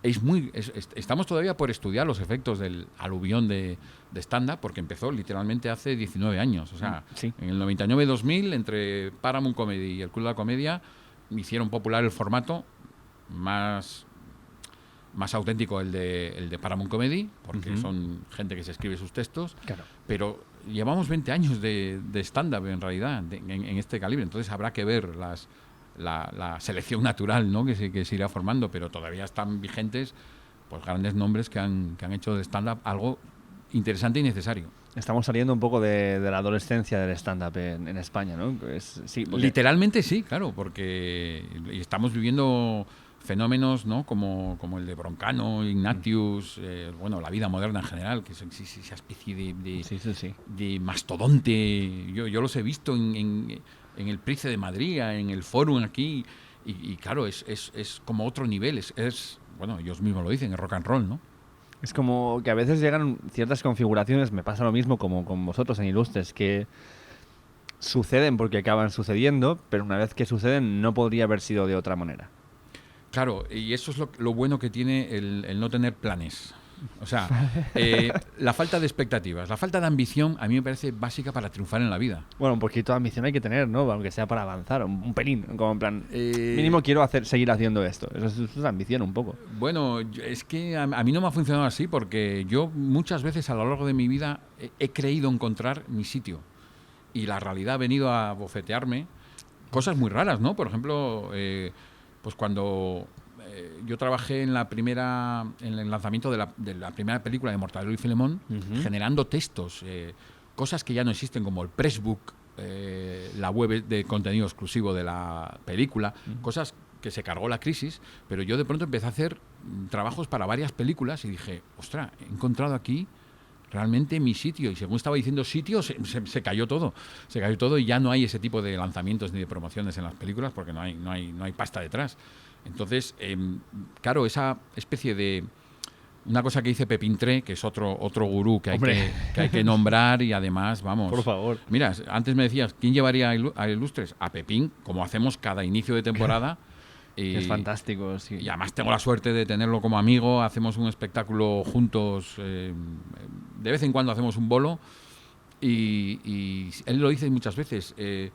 Estamos todavía por estudiar los efectos del aluvión de stand-up, porque empezó literalmente hace 19 años. O sea, Sí. en el 99-2000, entre Paramount Comedy y el Club de la Comedia, hicieron popular el formato más auténtico, el de Paramount Comedy, porque son gente que se escribe sus textos. Claro. Pero llevamos 20 años de stand-up, en realidad, en este calibre. Entonces habrá que ver la selección natural, ¿no? que se irá formando, pero todavía están vigentes pues grandes nombres que han hecho de stand-up algo interesante y necesario. Estamos saliendo un poco de la adolescencia del stand-up en España, ¿no? Sí, porque... Literalmente sí, claro, porque estamos viviendo fenómenos, ¿no? como el de Broncano, Ignatius, bueno, la vida moderna en general, que es esa especie de mastodonte. Yo los he visto en el Price de Madrid, en el Fórum aquí, y claro, es como otro nivel, bueno, ellos mismos lo dicen, es rock and roll, ¿no? Es como que a veces llegan ciertas configuraciones, me pasa lo mismo como con vosotros en Ilustres, que suceden porque acaban sucediendo, pero una vez que suceden no podría haber sido de otra manera. Claro, y eso es lo bueno que tiene el no tener planes. O sea, la falta de expectativas, la falta de ambición, a mí me parece básica para triunfar en la vida. Bueno, un poquito de ambición hay que tener, ¿no? Aunque sea para avanzar, un pelín, como en plan, mínimo quiero seguir haciendo esto. Eso es ambición un poco. Bueno, es que a mí no me ha funcionado así, porque yo muchas veces a lo largo de mi vida he creído encontrar mi sitio y la realidad ha venido a bofetearme cosas muy raras, ¿no? Por ejemplo, pues cuando yo trabajé en el lanzamiento de la primera película de Mortadelo y Filemón, generando textos, cosas que ya no existen, como el Pressbook, la web de contenido exclusivo de la película, cosas que se cargó la crisis, pero yo de pronto empecé a hacer trabajos para varias películas y dije, ostras, he encontrado aquí realmente mi sitio, y según estaba diciendo sitio, se cayó todo. Se cayó todo y ya no hay ese tipo de lanzamientos ni de promociones en las películas porque no hay pasta detrás. Entonces, claro, esa especie de... Una cosa que dice Pepín Tré, que es otro gurú que hay que nombrar, y además, vamos... Por favor. Mira, antes me decías, ¿quién llevaría a Ilustres? A Pepín, como hacemos cada inicio de temporada. Es fantástico, sí. Y además tengo la suerte de tenerlo como amigo, hacemos un espectáculo juntos, de vez en cuando hacemos un bolo, y él lo dice muchas veces, he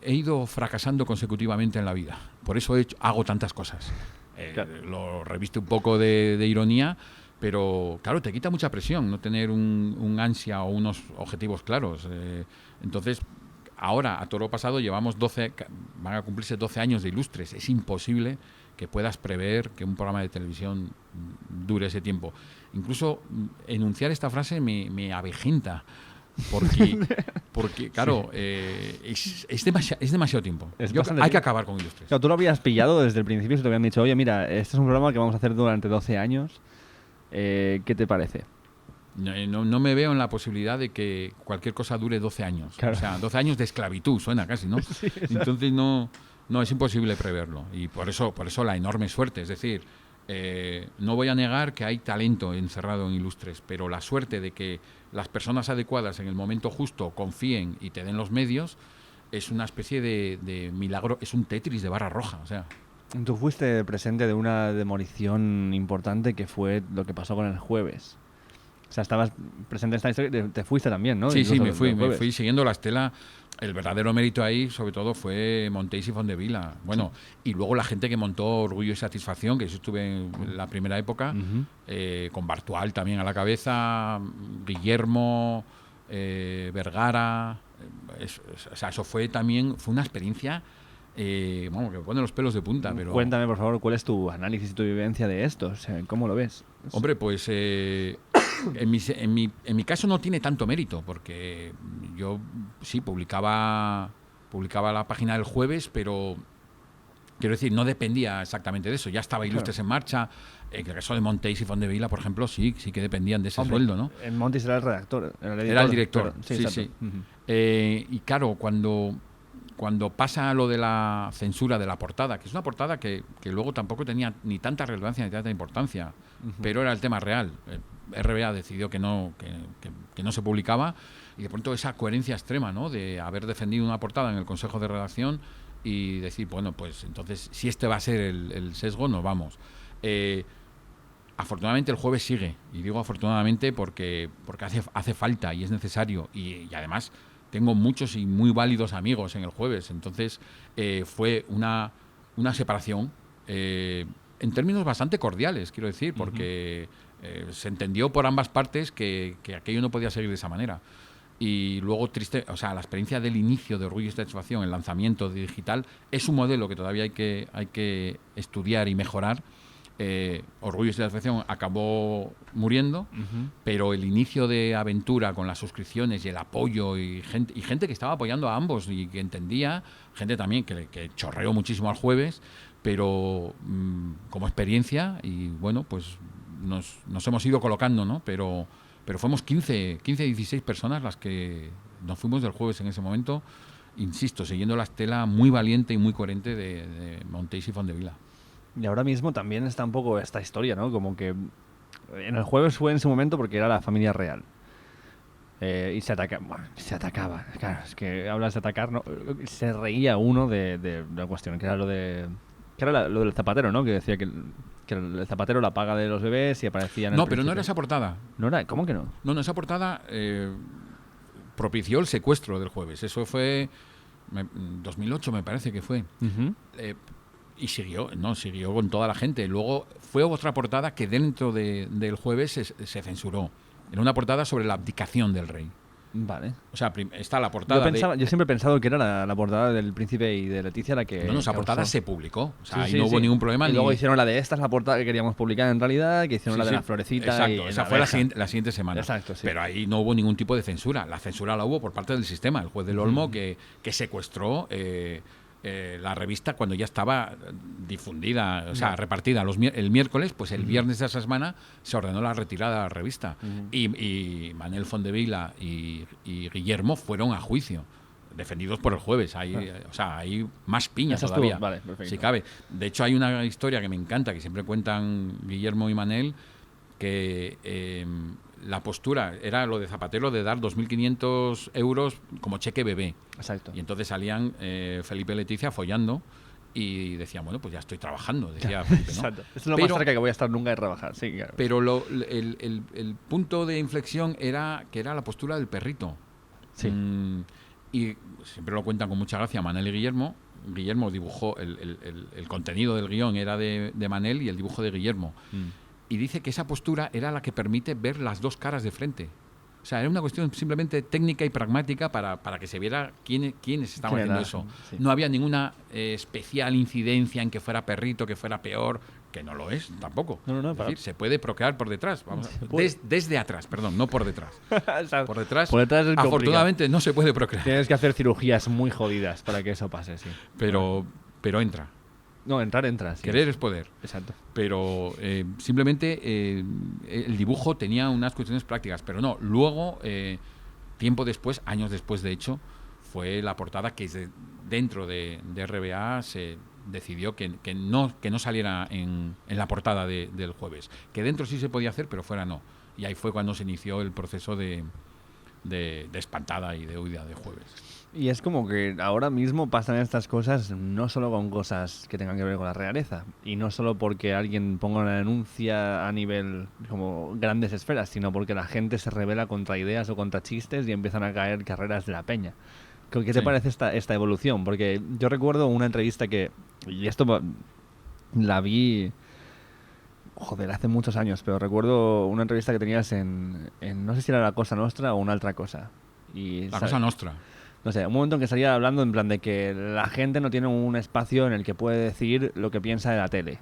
ido fracasando consecutivamente en la vida, por eso hago tantas cosas. Claro. Lo reviste un poco de ironía, pero claro, te quita mucha presión no tener un ansia o unos objetivos claros. Entonces, ahora, a toro pasado, llevamos van a cumplirse 12 años de Ilustres. Es imposible que puedas prever que un programa de televisión dure ese tiempo. Incluso enunciar esta frase me avejenta, porque claro, sí. es demasiado tiempo. Hay que acabar con Ilustres. Claro, tú lo habías pillado desde el principio, si te habían dicho, oye, mira, este es un programa que vamos a hacer durante 12 años. ¿Qué te parece? No me veo en la posibilidad de que cualquier cosa dure 12 años. Claro. O sea, 12 años de esclavitud, suena casi, ¿no? Sí, entonces no es imposible preverlo. Y por eso la enorme suerte. Es decir, no voy a negar que hay talento encerrado en Ilustres, pero la suerte de que las personas adecuadas en el momento justo confíen y te den los medios es una especie de milagro, es un Tetris de barra roja, o sea. Tú fuiste presente de una demolición importante que fue lo que pasó con el Jueves. O sea, estabas presente en esta historia, te fuiste también, ¿no? Sí, Incluso me fui siguiendo la estela. El verdadero mérito ahí, sobre todo, fue Montéis y Fondevila. Bueno, y luego la gente que montó Orgullo y Satisfacción, que yo estuve en la primera época, con Bartual también a la cabeza, Guillermo, Vergara. O sea, eso fue una experiencia que pone los pelos de punta. Pero cuéntame, por favor, ¿cuál es tu análisis y tu vivencia de esto? O sea, ¿cómo lo ves? Hombre, pues en mi caso no tiene tanto mérito, porque yo sí publicaba la página del Jueves, pero quiero decir, no dependía exactamente de eso. Ya estaba Ilustres en marcha. En el caso de Montéis y Fondevila, por ejemplo, sí que dependían de ese sueldo, ¿no? En Montéis era el redactor. Era el director, claro. sí. Y claro, cuando pasa lo de la censura de la portada, que es una portada que luego tampoco tenía ni tanta relevancia ni tanta importancia, pero era el tema real. RBA decidió que no se publicaba, y de pronto esa coherencia extrema, ¿no?, de haber defendido una portada en el Consejo de Redacción y decir, bueno, pues entonces si este va a ser el sesgo, nos vamos. Afortunadamente el Jueves sigue, y digo afortunadamente porque hace falta y es necesario, y además tengo muchos y muy válidos amigos en el Jueves. Entonces fue una separación en términos bastante cordiales, quiero decir, porque se entendió por ambas partes que aquello no podía seguir de esa manera. Y luego, la experiencia del inicio de Orgullo y Satisfacción, el lanzamiento digital, es un modelo que todavía hay que estudiar y mejorar. Orgullo y Satisfacción acabó muriendo, pero el inicio de Aventura con las suscripciones y el apoyo y gente que estaba apoyando a ambos y que entendía, gente también que chorreó muchísimo al Jueves, pero como experiencia, y bueno, pues nos hemos ido colocando, ¿no? Pero fuimos 15, 16 personas las que nos fuimos del Jueves en ese momento, insisto, siguiendo la estela muy valiente y muy coherente de Montéis y Fondevila. Y ahora mismo también está un poco esta historia, ¿no? Como que en el Jueves fue en su momento porque era la familia real. Y se atacaba. Claro, es que hablas de atacar, ¿no? Se reía uno de la cuestión, que era lo del zapatero, ¿no? Que decía que el zapatero la paga de los bebés y aparecía en el No, pero no era esa portada. ¿No era? ¿Cómo que no? No, esa portada propició el secuestro del Jueves. Eso fue 2008, me parece que fue. Y siguió con toda la gente. Luego fue otra portada que dentro del Jueves se censuró. Era una portada sobre la abdicación del rey. Vale. O sea, está la portada. Yo siempre he pensado que era la portada del Príncipe y de Leticia la que. No, esa portada se publicó. O sea, sí, ahí no hubo ningún problema. Y luego hicieron la de esta, es la portada que queríamos publicar en realidad, que hicieron la de la florecita. Exacto, esa fue la siguiente semana. Exacto, sí. Pero ahí no hubo ningún tipo de censura. La censura la hubo por parte del sistema. El juez del Olmo que secuestró la revista cuando ya estaba difundida, o sea, repartida el miércoles, pues el viernes de esa semana se ordenó la retirada de la revista. Y Manel Fondevila y Guillermo fueron a juicio, defendidos por el Jueves. O sea, hay más piña todavía, vale, perfecto. si cabe. De hecho, hay una historia que me encanta, que siempre cuentan Guillermo y Manel, que la postura era lo de Zapatero de dar 2.500 euros como cheque bebé. Exacto. Y entonces salían Felipe y Leticia follando y decían, bueno, pues ya estoy trabajando, decía Felipe, ¿no? Exacto. Es lo más cerca que voy a estar nunca de trabajar, sí, claro. Pero el punto de inflexión era que era la postura del perrito. Sí. Y siempre lo cuentan con mucha gracia Manel y Guillermo. Guillermo dibujó, el contenido del guión era de Manel y el dibujo de Guillermo. Y dice que esa postura era la que permite ver las dos caras de frente. O sea, era una cuestión simplemente técnica y pragmática para que se viera quiénes estaban haciendo eso. Sí. No había ninguna especial incidencia en que fuera perrito, que fuera peor, que no lo es tampoco. No, es decir, se puede procrear por detrás. Desde atrás, perdón, no por detrás. Por detrás es afortunadamente no se puede procrear. Tienes que hacer cirugías muy jodidas para que eso pase, sí. Pero entra. No, entrar. Sí. Querer es poder. Exacto. Pero simplemente el dibujo tenía unas cuestiones prácticas, pero no. Luego, tiempo después, años después de hecho, fue la portada que dentro de RBA decidió que no saliera en la portada del Jueves. Que dentro sí se podía hacer, pero fuera no. Y ahí fue cuando se inició el proceso de espantada y de huida de Jueves. Y es como que ahora mismo pasan estas cosas no solo con cosas que tengan que ver con la realeza, y no solo porque alguien ponga una denuncia a nivel como grandes esferas, sino porque la gente se rebela contra ideas o contra chistes y empiezan a caer carreras de la peña. ¿Qué te parece esta evolución? Porque yo recuerdo una entrevista y esto la vi, joder, hace muchos años, pero recuerdo una entrevista que tenías en no sé si era La Cosa Nostra o una otra cosa. La Cosa Nostra. No sé, un momento en que salía hablando en plan de que la gente no tiene un espacio en el que puede decir lo que piensa de la tele.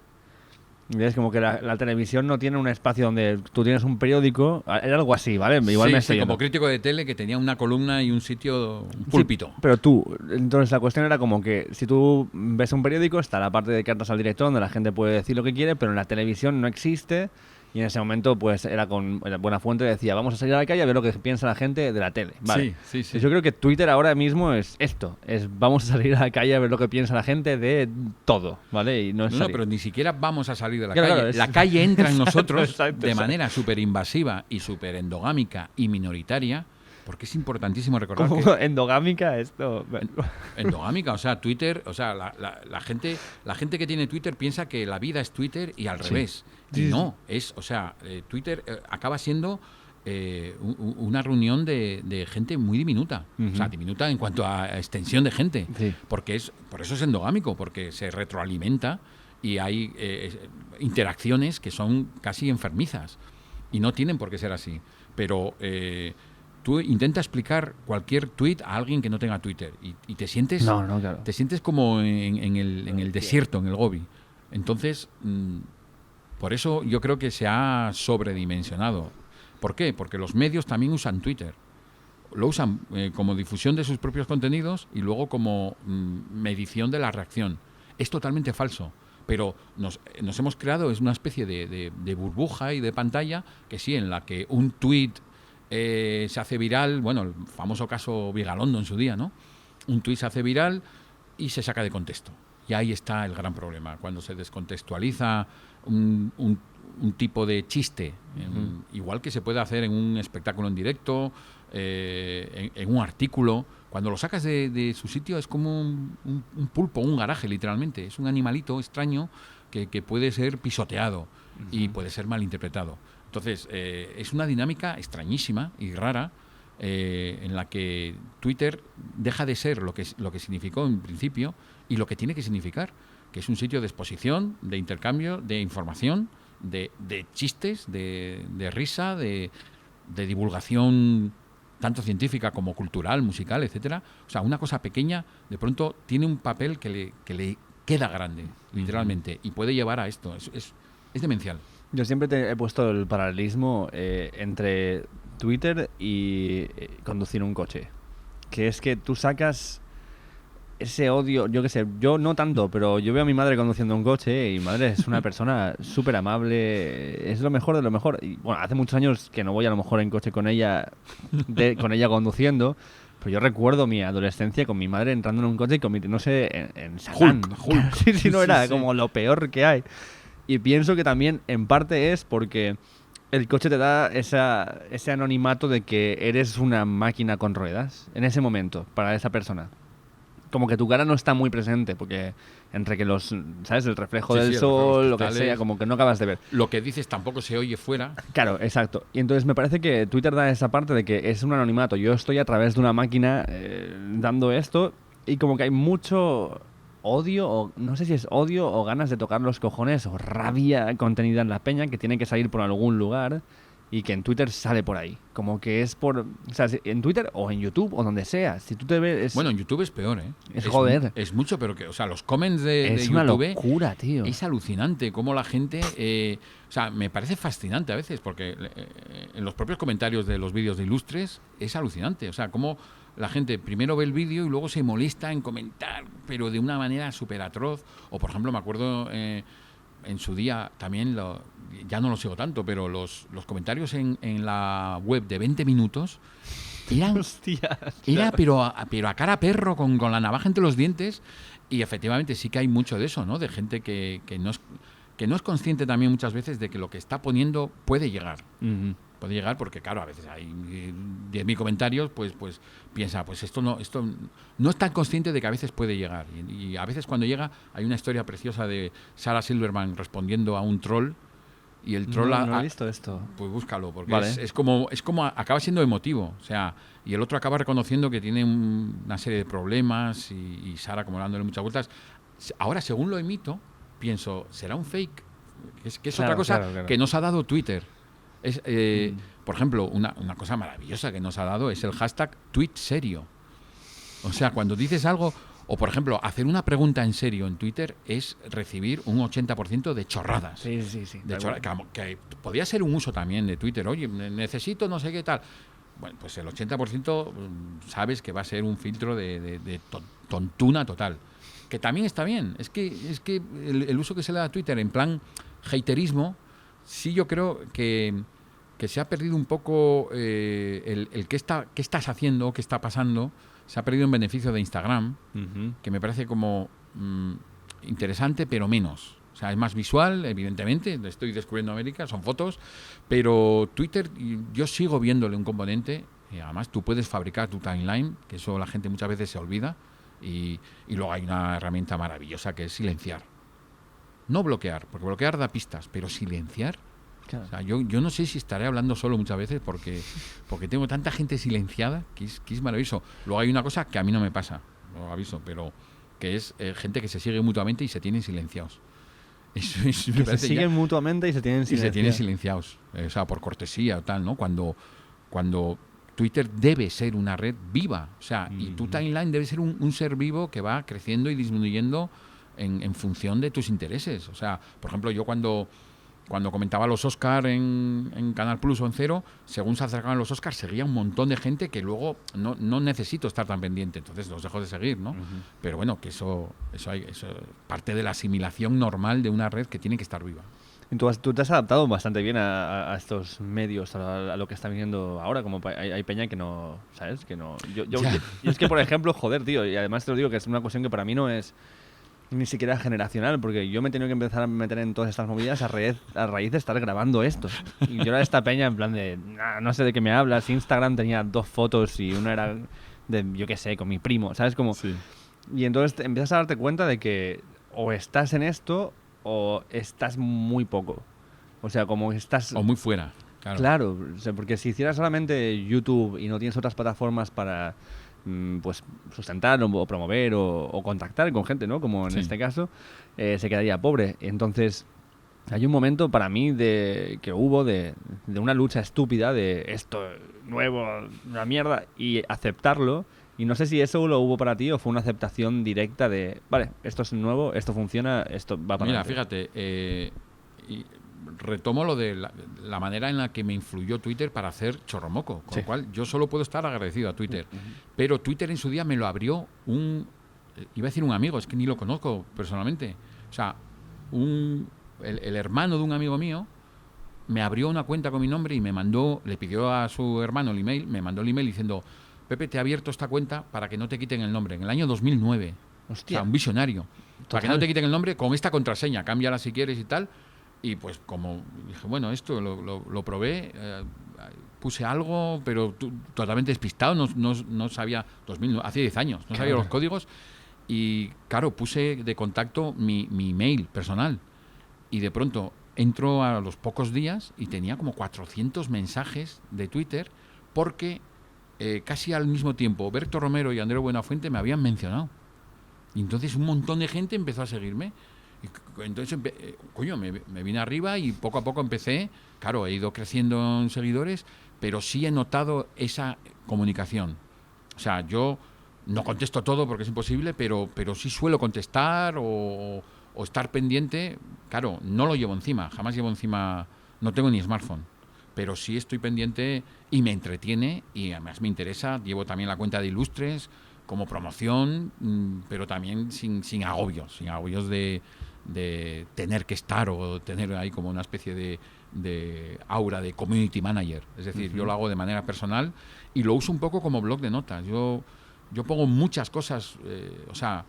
Y es como que la televisión no tiene un espacio donde tú tienes un periódico, era algo así, ¿vale? Igual me estoy como yendo. crítico de tele que tenía una columna y un sitio, un púlpito. Sí, pero entonces la cuestión era como que si tú ves un periódico, está la parte de cartas al director donde la gente puede decir lo que quiere, pero en la televisión no existe. Y en ese momento, pues, era con buena fuente, decía, vamos a salir a la calle a ver lo que piensa la gente de la tele. Vale. Sí. Yo creo que Twitter ahora mismo es esto, vamos a salir a la calle a ver lo que piensa la gente de todo, ¿vale? Y no, pero ni siquiera vamos a salir de la calle. Claro, la calle entra en nosotros de manera súper invasiva y súper endogámica y minoritaria, porque es importantísimo recordar ¿Cómo endogámica esto? Endogámica, o sea, Twitter, o sea, la gente que tiene Twitter piensa que la vida es Twitter y al revés. Y no, Twitter acaba siendo una reunión de gente muy diminuta. O sea, diminuta en cuanto a extensión de gente. Sí. Por eso es endogámico, porque se retroalimenta y hay interacciones que son casi enfermizas. Y no tienen por qué ser así. Pero tú intenta explicar cualquier tweet a alguien que no tenga Twitter y te sientes claro. te sientes como en el desierto, en el Gobi. Entonces, por eso yo creo que se ha sobredimensionado. ¿Por qué? Porque los medios también usan Twitter. Lo usan como difusión de sus propios contenidos y luego como medición de la reacción. Es totalmente falso. Pero nos hemos creado, es una especie de burbuja y de pantalla que sí, en la que un tweet se hace viral, bueno, el famoso caso Vigalondo en su día, ¿no? Un tuit se hace viral y se saca de contexto. Y ahí está el gran problema, cuando se descontextualiza un tipo de chiste, igual que se puede hacer en un espectáculo en directo, en un artículo. Cuando lo sacas de su sitio es como un pulpo, un garaje, literalmente. Es un animalito extraño que puede ser pisoteado y puede ser malinterpretado. Entonces, es una dinámica extrañísima y rara en la que Twitter deja de ser lo que significó en principio y lo que tiene que significar, que es un sitio de exposición, de intercambio, de información, de chistes, de risa, de divulgación tanto científica como cultural, musical, etcétera. O sea, una cosa pequeña de pronto tiene un papel que le queda grande, literalmente, y puede llevar a esto. Es demencial. Yo siempre he puesto el paralelismo entre Twitter y conducir un coche. Que es que tú sacas ese odio, yo qué sé, yo no tanto, pero yo veo a mi madre conduciendo un coche y mi madre es una persona súper amable, es lo mejor de lo mejor. Y bueno, hace muchos años que no voy a lo mejor en coche con ella, con ella conduciendo, pero yo recuerdo mi adolescencia con mi madre entrando en un coche y convirtiéndose en Satán. Hulk. Sí, no era como lo peor que hay. Y pienso que también en parte es porque el coche te da ese anonimato de que eres una máquina con ruedas en ese momento para esa persona. Como que tu cara no está muy presente, porque entre que ¿sabes? El reflejo del sol, lo que sea, como que no acabas de ver. Lo que dices tampoco se oye fuera. Claro, exacto. Y entonces me parece que Twitter da esa parte de que es un anonimato. Yo estoy a través de una máquina dando esto y como que hay mucho odio, o no sé si es odio o ganas de tocar los cojones o rabia contenida en la peña que tiene que salir por algún lugar. Y que en Twitter sale por ahí. Como que es por... O sea, en Twitter o en YouTube o donde sea. Si tú te ves... Bueno, en YouTube es peor, ¿eh? Es joder. Es mucho, pero que... O sea, los comments de es YouTube... Es una locura, tío. Es alucinante cómo la gente... o sea, me parece fascinante a veces, porque en los propios comentarios de los vídeos de Ilustres es alucinante. O sea, cómo la gente primero ve el vídeo y luego se molesta en comentar, pero de una manera súper atroz. O, por ejemplo, me acuerdo... en su día también, ya no lo sigo tanto, pero los comentarios en la web de 20 minutos Eran, Hostia. era pero a cara perro, con la navaja entre los dientes. Y efectivamente sí que hay mucho de eso, ¿no? De gente que no es consciente también muchas veces de que lo que está poniendo puede llegar. Ujú. Puede llegar porque, claro, a veces hay 10.000 comentarios, pues piensa, pues esto no es tan consciente de que a veces puede llegar. Y a veces cuando llega, hay una historia preciosa de Sarah Silverman respondiendo a un troll, y el troll No he visto esto. pues búscalo, porque Vale. es como acaba siendo emotivo, o sea, y el otro acaba reconociendo que tiene una serie de problemas, y Sara como dándole muchas vueltas. Ahora, según lo emito, pienso, ¿será un fake? Que es Claro, otra cosa claro. que nos ha dado Twitter. Es, por ejemplo, una cosa maravillosa que nos ha dado es el hashtag tweet serio. O sea, cuando dices algo, o por ejemplo, hacer una pregunta en serio en Twitter es recibir un 80% de chorradas. Sí. Que podría ser un uso también de Twitter. Oye, necesito no sé qué tal. Bueno, pues el 80% sabes que va a ser un filtro de tontuna total. Que también está bien. Es que el uso que se le da a Twitter en plan haterismo, sí, yo creo que se ha perdido un poco el qué estás haciendo, qué está pasando. Se ha perdido en beneficio de Instagram, Ujú. que me parece como interesante, pero menos. O sea, es más visual, evidentemente, estoy descubriendo América, son fotos, pero Twitter yo sigo viéndole un componente, y además tú puedes fabricar tu timeline, que eso la gente muchas veces se olvida, y luego hay una herramienta maravillosa que es silenciar. No bloquear, porque bloquear da pistas, pero silenciar. Claro. O sea, yo no sé si estaré hablando solo muchas veces porque tengo tanta gente silenciada que es maravilloso. Luego hay una cosa que a mí no me pasa, lo aviso, pero que es gente que se sigue mutuamente y se tienen silenciados. Eso me Que se parece siguen mutuamente y se tienen silenciados. O sea, por cortesía o tal, ¿no? Cuando Twitter debe ser una red viva. O sea, y tu timeline debe ser un ser vivo que va creciendo y disminuyendo en función de tus intereses. O sea, por ejemplo, yo cuando comentaba los Oscar en Canal Plus o en Cero, según se acercaban los Oscars, seguía un montón de gente que luego no necesito estar tan pendiente, entonces los dejo de seguir, ¿no? Pero bueno, que eso parte de la asimilación normal de una red que tiene que estar viva. Tú te has adaptado bastante bien a estos medios, a lo que está viniendo ahora. Como hay peña que no, ¿sabes? Que no. Yo es que, por ejemplo, joder, tío, y además te lo digo que es una cuestión que para mí no es ni siquiera generacional, porque yo me he tenido que empezar a meter en todas estas movidas a raíz de estar grabando esto. Y yo era esta peña en plan de, no sé de qué me hablas. Instagram tenía 2 fotos y una era de, yo qué sé, con mi primo, ¿sabes? Como, Sí. y entonces empiezas a darte cuenta de que o estás en esto o estás muy poco. O sea, como estás... O muy fuera. Claro, o sea, porque si hicieras solamente YouTube y no tienes otras plataformas para pues sustentar o promover o contactar con gente, ¿no? Como en Sí. este caso, se quedaría pobre. Entonces, hay un momento para mí que hubo de una lucha estúpida de esto nuevo, una mierda, y aceptarlo. Y no sé si eso lo hubo para ti o fue una aceptación directa de, vale, esto es nuevo, esto funciona, esto va para Mira, adelante. fíjate, y retomo lo de la manera en la que me influyó Twitter para hacer Chorromoco, con Sí. lo cual yo solo puedo estar agradecido a Twitter. Pero Twitter en su día me lo abrió iba a decir un amigo, es que ni lo conozco personalmente. O sea, el hermano de un amigo mío me abrió una cuenta con mi nombre y le pidió a su hermano el email, me mandó el email diciendo, Pepe, te he abierto esta cuenta para que no te quiten el nombre. En el año 2009. Hostia. O sea, un visionario. Para que no te quiten el nombre con esta contraseña, cámbiala si quieres y tal. Y pues como dije, bueno, esto lo probé, puse algo, pero totalmente despistado, no sabía, hace 10 años, no sabía los códigos. Y claro, puse de contacto mi email personal. Y de pronto entro a los pocos días y tenía como 400 mensajes de Twitter porque casi al mismo tiempo Berto Romero y Andreu Buenafuente me habían mencionado. Y entonces un montón de gente empezó a seguirme. Y entonces, me vine arriba y poco a poco empecé. Claro, he ido creciendo en seguidores, pero sí he notado esa comunicación. O sea, yo no contesto todo porque es imposible, pero sí suelo contestar o estar pendiente. Claro, no lo llevo encima, jamás llevo encima, no tengo ni smartphone. Pero sí estoy pendiente y me entretiene y además me interesa. Llevo también la cuenta de Ilustres como promoción, pero también sin agobios de de tener que estar o tener ahí como una especie de aura de community manager. Es decir, yo lo hago de manera personal y lo uso un poco como blog de notas. Yo pongo muchas cosas, o sea,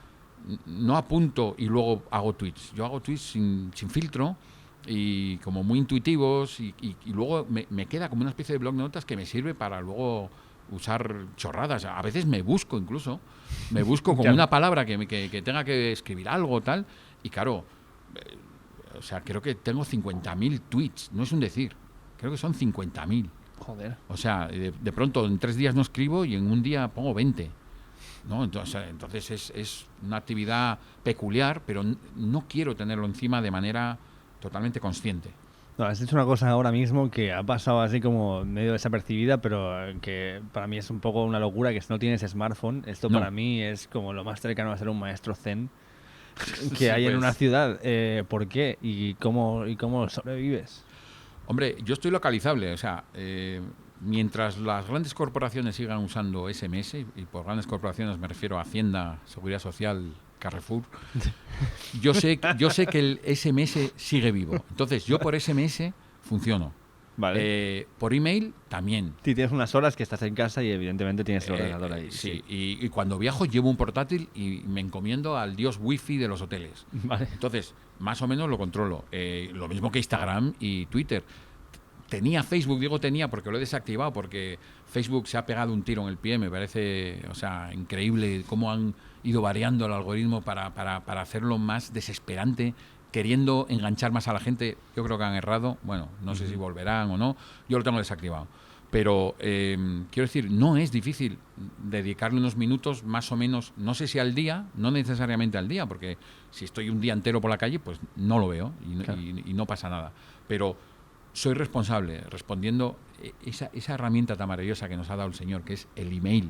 no apunto y luego hago tweets. Yo hago tweets sin filtro y como muy intuitivos y luego me queda como una especie de blog de notas que me sirve para luego usar chorradas. A veces me busco como Claro. una palabra que tenga que escribir algo tal y claro, o sea, creo que tengo 50.000 tweets, no es un decir, creo que son 50.000. Joder. O sea, de pronto en 3 días no escribo y en un día pongo 20. ¿No? Entonces es una actividad peculiar, pero no quiero tenerlo encima de manera totalmente consciente. No, has hecho una cosa ahora mismo que ha pasado así como medio desapercibida, pero que para mí es un poco una locura, que si no tienes smartphone, esto No. para mí es como lo más cercano a ser un maestro zen que Sí, hay en pues. una ciudad. ¿Por qué? ¿Y cómo sobrevives? Hombre, yo estoy localizable, o sea, mientras las grandes corporaciones sigan usando SMS, y por grandes corporaciones me refiero a Hacienda, Seguridad Social, Carrefour, yo sé que el SMS sigue vivo. Entonces, yo por SMS funciono. Vale. Por email también. Si tienes unas horas que estás en casa y evidentemente tienes el ordenador ahí. Sí, y cuando viajo llevo un portátil y me encomiendo al dios wifi de los hoteles. Vale. Entonces, más o menos lo controlo. Lo mismo que Instagram y Twitter. Tenía Facebook, digo tenía porque lo he desactivado, porque Facebook se ha pegado un tiro en el pie. Me parece, o sea, increíble cómo han ido variando el algoritmo para hacerlo más desesperante, queriendo enganchar más a la gente. Yo creo que han errado. Bueno, no sé si volverán o no. Yo lo tengo desactivado. Pero quiero decir, no es difícil dedicarle unos minutos más o menos, no sé si al día, no necesariamente al día, porque si estoy un día entero por la calle, pues no lo veo Claro. y no pasa nada. Pero soy responsable, respondiendo esa herramienta tan maravillosa que nos ha dado el Señor, que es el email.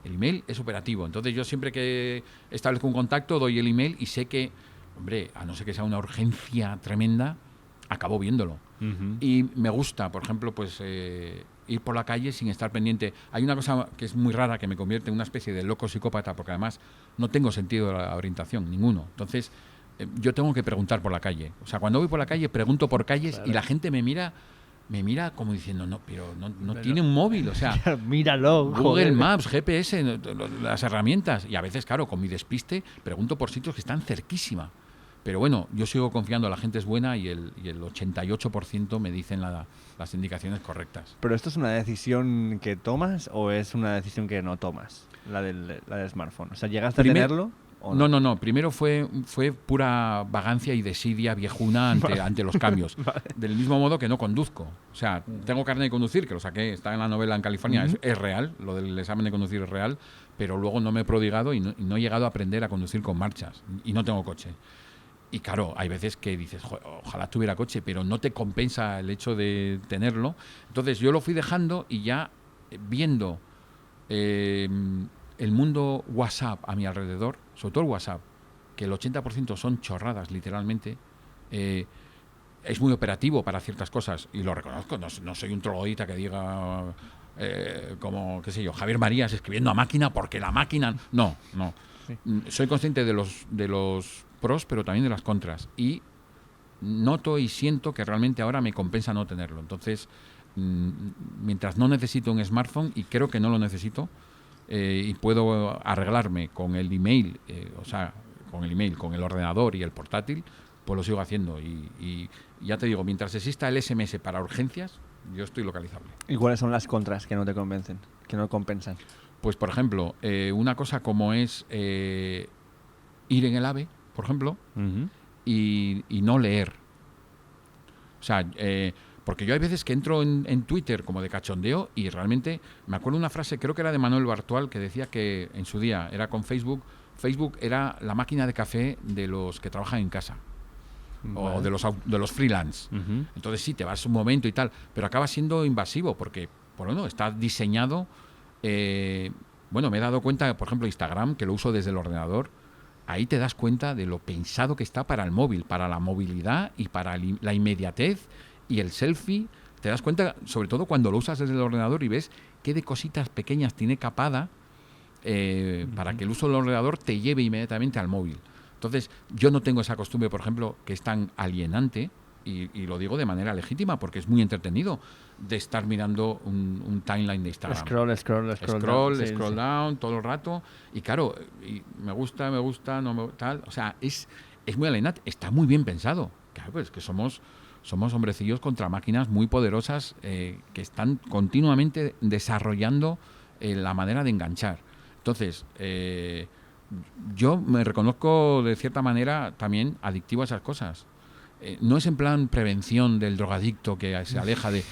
El email es operativo. Entonces yo siempre que establezco un contacto doy el email y sé que, hombre, a no ser que sea una urgencia tremenda, acabo viéndolo. Y me gusta, por ejemplo, pues ir por la calle sin estar pendiente. Hay una cosa que es muy rara que me convierte en una especie de loco psicópata, porque además no tengo sentido de la orientación, ninguno. Entonces, yo tengo que preguntar por la calle. O sea, cuando voy por la calle pregunto por calles y la gente me mira como diciendo, no, pero no tiene un móvil, o sea, Míralo. Google joder. Maps, GPS, las herramientas. Y a veces, claro, con mi despiste pregunto por sitios que están cerquísima. Pero bueno, yo sigo confiando, la gente es buena y el 88% me dicen las indicaciones correctas. ¿Pero esto es una decisión que tomas o es una decisión que no tomas? La del smartphone. O sea, ¿llegaste a tenerlo? ¿O No. Primero fue pura vagancia y desidia viejuna ante los cambios. Vale. Del mismo modo que no conduzco. O sea, tengo carnet de conducir, que lo saqué, está en la novela en California, es real, lo del examen de conducir es real, pero luego no me he prodigado y no he llegado a aprender a conducir con marchas. Y no tengo coche. Y claro, hay veces que dices, ojalá tuviera coche, pero no te compensa el hecho de tenerlo. Entonces yo lo fui dejando y ya viendo el mundo WhatsApp a mi alrededor, sobre todo el WhatsApp, que el 80% son chorradas, literalmente, es muy operativo para ciertas cosas, y lo reconozco, no soy un troglodita que diga, como, qué sé yo, Javier Marías escribiendo a máquina porque la máquina... No. Sí. Soy consciente de los pros, pero también de las contras, y noto y siento que realmente ahora me compensa no tenerlo. Entonces, mientras no necesito un smartphone, y creo que no lo necesito, y puedo arreglarme con el email, con el ordenador y el portátil, pues lo sigo haciendo. Y ya te digo, mientras exista el SMS para urgencias, yo estoy localizable. ¿Y cuáles son las contras que no te convencen? Que no compensan. Pues, por ejemplo, una cosa como es ir en el AVE, por ejemplo, y no leer. O sea, porque yo hay veces que entro en Twitter como de cachondeo y realmente me acuerdo una frase, creo que era de Manuel Bartual, que decía que en su día era con Facebook era la máquina de café de los que trabajan en casa. O de los freelance. Entonces sí, te vas un momento y tal, pero acaba siendo invasivo porque, bueno, está diseñado... bueno, me he dado cuenta, por ejemplo, Instagram, que lo uso desde el ordenador, ahí te das cuenta de lo pensado que está para el móvil, para la movilidad y para la inmediatez y el selfie. Te das cuenta, sobre todo cuando lo usas desde el ordenador y ves qué de cositas pequeñas tiene capada para que el uso del ordenador te lleve inmediatamente al móvil. Entonces, yo no tengo esa costumbre, por ejemplo, que es tan alienante, y lo digo de manera legítima porque es muy entretenido, de estar mirando un timeline de Instagram. Scroll down todo el rato. Y claro, y me gusta, no tal. O sea, es muy alienante. Está muy bien pensado. Claro, pues que somos hombrecillos contra máquinas muy poderosas que están continuamente desarrollando la manera de enganchar. Entonces, yo me reconozco de cierta manera también adictivo a esas cosas. No es en plan prevención del drogadicto que se aleja de...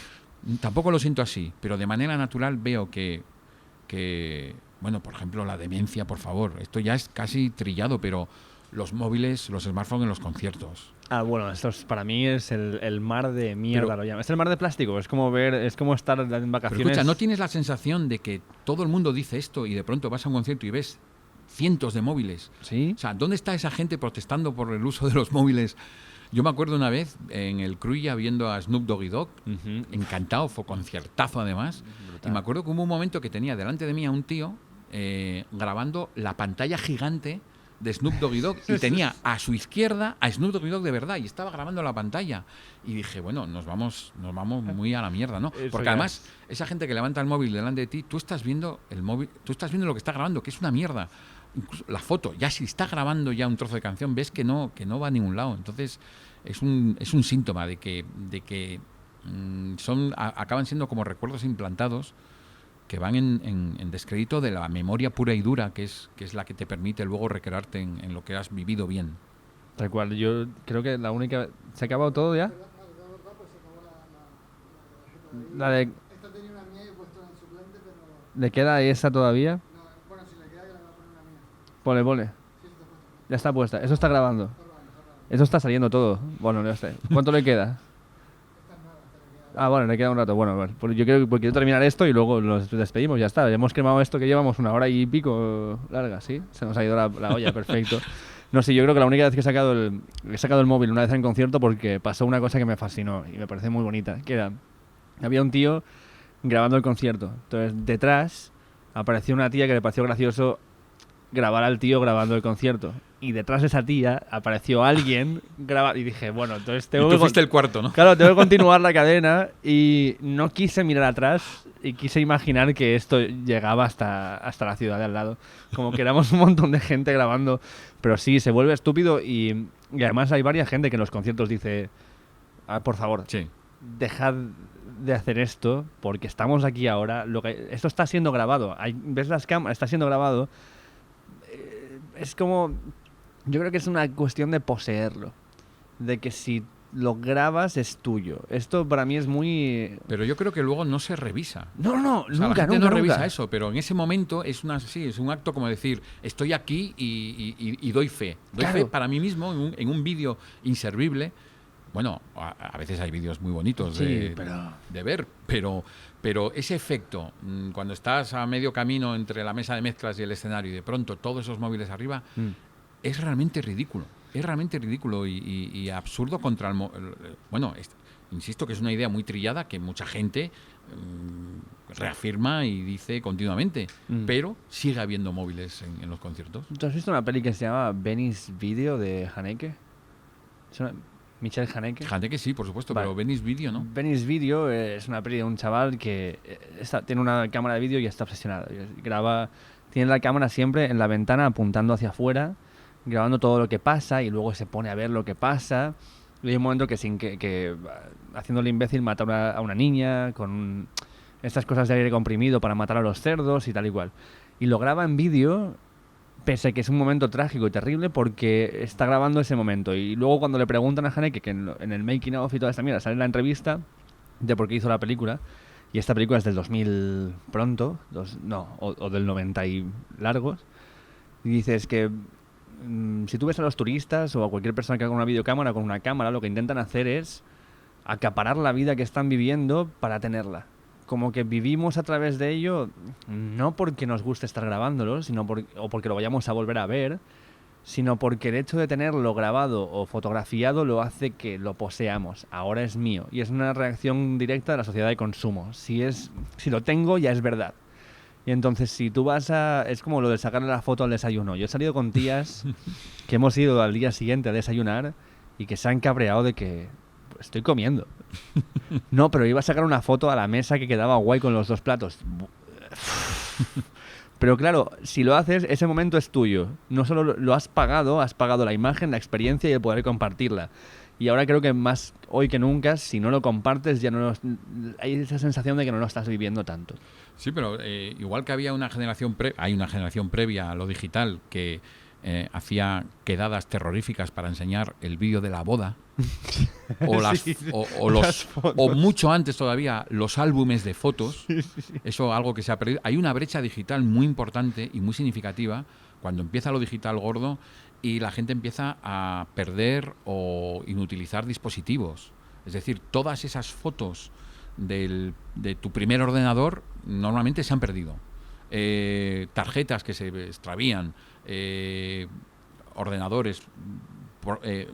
Tampoco lo siento así, pero de manera natural veo que bueno, por ejemplo, la demencia, por favor. Esto ya es casi trillado, pero los móviles, los smartphones en los conciertos. Bueno, esto para mí es el mar de mierda, lo llamo. Es el mar de plástico, es como estar en vacaciones. Pero escucha, ¿no tienes la sensación de que todo el mundo dice esto y de pronto vas a un concierto y ves cientos de móviles? ¿Sí? O sea, ¿dónde está esa gente protestando por el uso de los móviles? Yo me acuerdo una vez en el Cruilla viendo a Snoop Doggy Dogg, encantado, fue conciertazo además. Brutal. Y me acuerdo que hubo un momento que tenía delante de mí a un tío grabando la pantalla gigante de Snoop Doggy Dogg y tenía a su izquierda a Snoop Doggy Dogg de verdad y estaba grabando la pantalla. Y dije, bueno, nos vamos muy a la mierda, ¿no? Porque además, esa gente que levanta el móvil delante de ti, tú estás viendo el móvil, tú estás viendo lo que está grabando, que es una mierda. Incluso la foto, ya si está grabando ya un trozo de canción, ves que no va a ningún lado. Entonces, es un síntoma de que acaban siendo como recuerdos implantados que van en descrédito de la memoria pura y dura, que es la que te permite luego recrearte en lo que has vivido bien. Tal cual, yo creo que la única... ¿Se ha acabado todo ya? La de... Esta tenía una mía y he puesto en suplente, pero... ¿Le queda esa todavía? No, bueno, si le queda ya le voy a poner una mía. Pone. Sí, está puesta. Ya está puesta. Eso está grabando. Eso está saliendo todo. Bueno, no sé. ¿Cuánto le queda? Bueno, le queda un rato. Bueno, pues yo quiero terminar esto y luego nos despedimos. Ya está. Ya hemos quemado esto que llevamos 1 hora y pico larga, ¿sí? Se nos ha ido la olla, perfecto. No sé, yo creo que la única vez que he sacado el móvil una vez en concierto porque pasó una cosa que me fascinó y me parece muy bonita, que era, había un tío grabando el concierto. Entonces, detrás apareció una tía que le pareció gracioso grabar al tío grabando el concierto. Y detrás de esa tía apareció alguien grabando. Y dije, bueno, entonces tengo que... Tú fuiste el cuarto, ¿no? Claro, tengo que continuar la cadena. Y no quise mirar atrás y quise imaginar que esto llegaba hasta la ciudad de al lado. Como que éramos un montón de gente grabando. Pero sí, se vuelve estúpido. Y además hay varias gente que en los conciertos dice, por favor, sí, dejad de hacer esto porque estamos aquí ahora. Esto está siendo grabado. ¿Ves las cámaras? Está siendo grabado. Es como... Yo creo que es una cuestión de poseerlo. De que si lo grabas es tuyo. Esto para mí es muy... Pero yo creo que luego no se revisa. No, o sea, nunca, la gente nunca. no revisa eso, pero en ese momento es un acto como decir, estoy aquí y doy fe. Doy fe para mí mismo en un vídeo inservible. Bueno, a veces hay vídeos muy bonitos de ver, pero ese efecto, cuando estás a medio camino entre la mesa de mezclas y el escenario y de pronto todos esos móviles arriba, es realmente ridículo. Es realmente ridículo y absurdo contra el... Bueno, insisto que es una idea muy trillada que mucha gente reafirma y dice continuamente, pero sigue habiendo móviles en los conciertos. ¿Tú has visto una peli que se llama Venice Video de Haneke? Michel Haneke. Haneke sí, por supuesto, vale. Pero Venice Video, ¿no? Venice Video es una peli de un chaval que tiene una cámara de vídeo y está obsesionado. Tiene la cámara siempre en la ventana apuntando hacia afuera, grabando todo lo que pasa y luego se pone a ver lo que pasa. Y hay un momento que haciéndole imbécil mata a una niña con estas cosas de aire comprimido para matar a los cerdos y tal y cual. Y lo graba en vídeo, pese a que es un momento trágico y terrible porque está grabando ese momento. Y luego cuando le preguntan a Haneke, que en el making of y toda esta mierda sale la entrevista de por qué hizo la película, y esta película es del 2000 pronto, o del 90 y largos, y dices que si tú ves a los turistas o a cualquier persona que haga una videocámara con una cámara, lo que intentan hacer es acaparar la vida que están viviendo para tenerla. Como que vivimos a través de ello, no porque nos guste estar grabándolo, o porque lo vayamos a volver a ver, sino porque el hecho de tenerlo grabado o fotografiado lo hace que lo poseamos. Ahora es mío. Y es una reacción directa de la sociedad de consumo. Si lo tengo, ya es verdad. Y entonces, si tú vas a... Es como lo de sacarle la foto al desayuno. Yo he salido con tías que hemos ido al día siguiente a desayunar y que se han cabreado de que estoy comiendo. No, pero iba a sacar una foto a la mesa que quedaba guay con los 2 platos. Pero claro, si lo haces, ese momento es tuyo. No solo lo has pagado la imagen, la experiencia y el poder compartirla. Y ahora creo que más hoy que nunca, si no lo compartes, ya no hay esa sensación de que no lo estás viviendo tanto. Sí, pero igual que había hay una generación previa a lo digital que hacía quedadas terroríficas para enseñar el vídeo de la boda o mucho antes todavía los álbumes de fotos. Eso algo que se ha perdido. Hay una brecha digital muy importante y muy significativa cuando empieza lo digital gordo y la gente empieza a perder o inutilizar dispositivos. Es decir, todas esas fotos de tu primer ordenador normalmente se han perdido. Tarjetas que se extravían, ordenadores,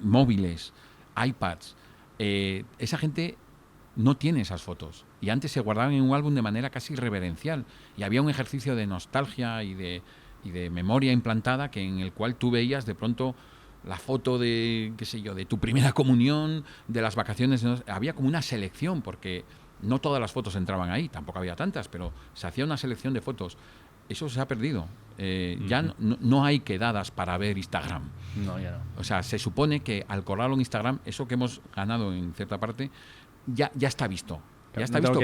móviles, iPads. Esa gente no tiene esas fotos. Y antes se guardaban en un álbum de manera casi reverencial. Y había un ejercicio de nostalgia y de memoria implantada en el cual tú veías de pronto la foto de, qué sé yo, de tu primera comunión, de las vacaciones. Había como una selección, porque no todas las fotos entraban ahí, tampoco había tantas, pero se hacía una selección de fotos. Eso se ha perdido. Ya no hay quedadas para ver Instagram. No, ya no. O sea, se supone que al colarlo en Instagram, eso que hemos ganado en cierta parte, ya está visto. Ya está visto,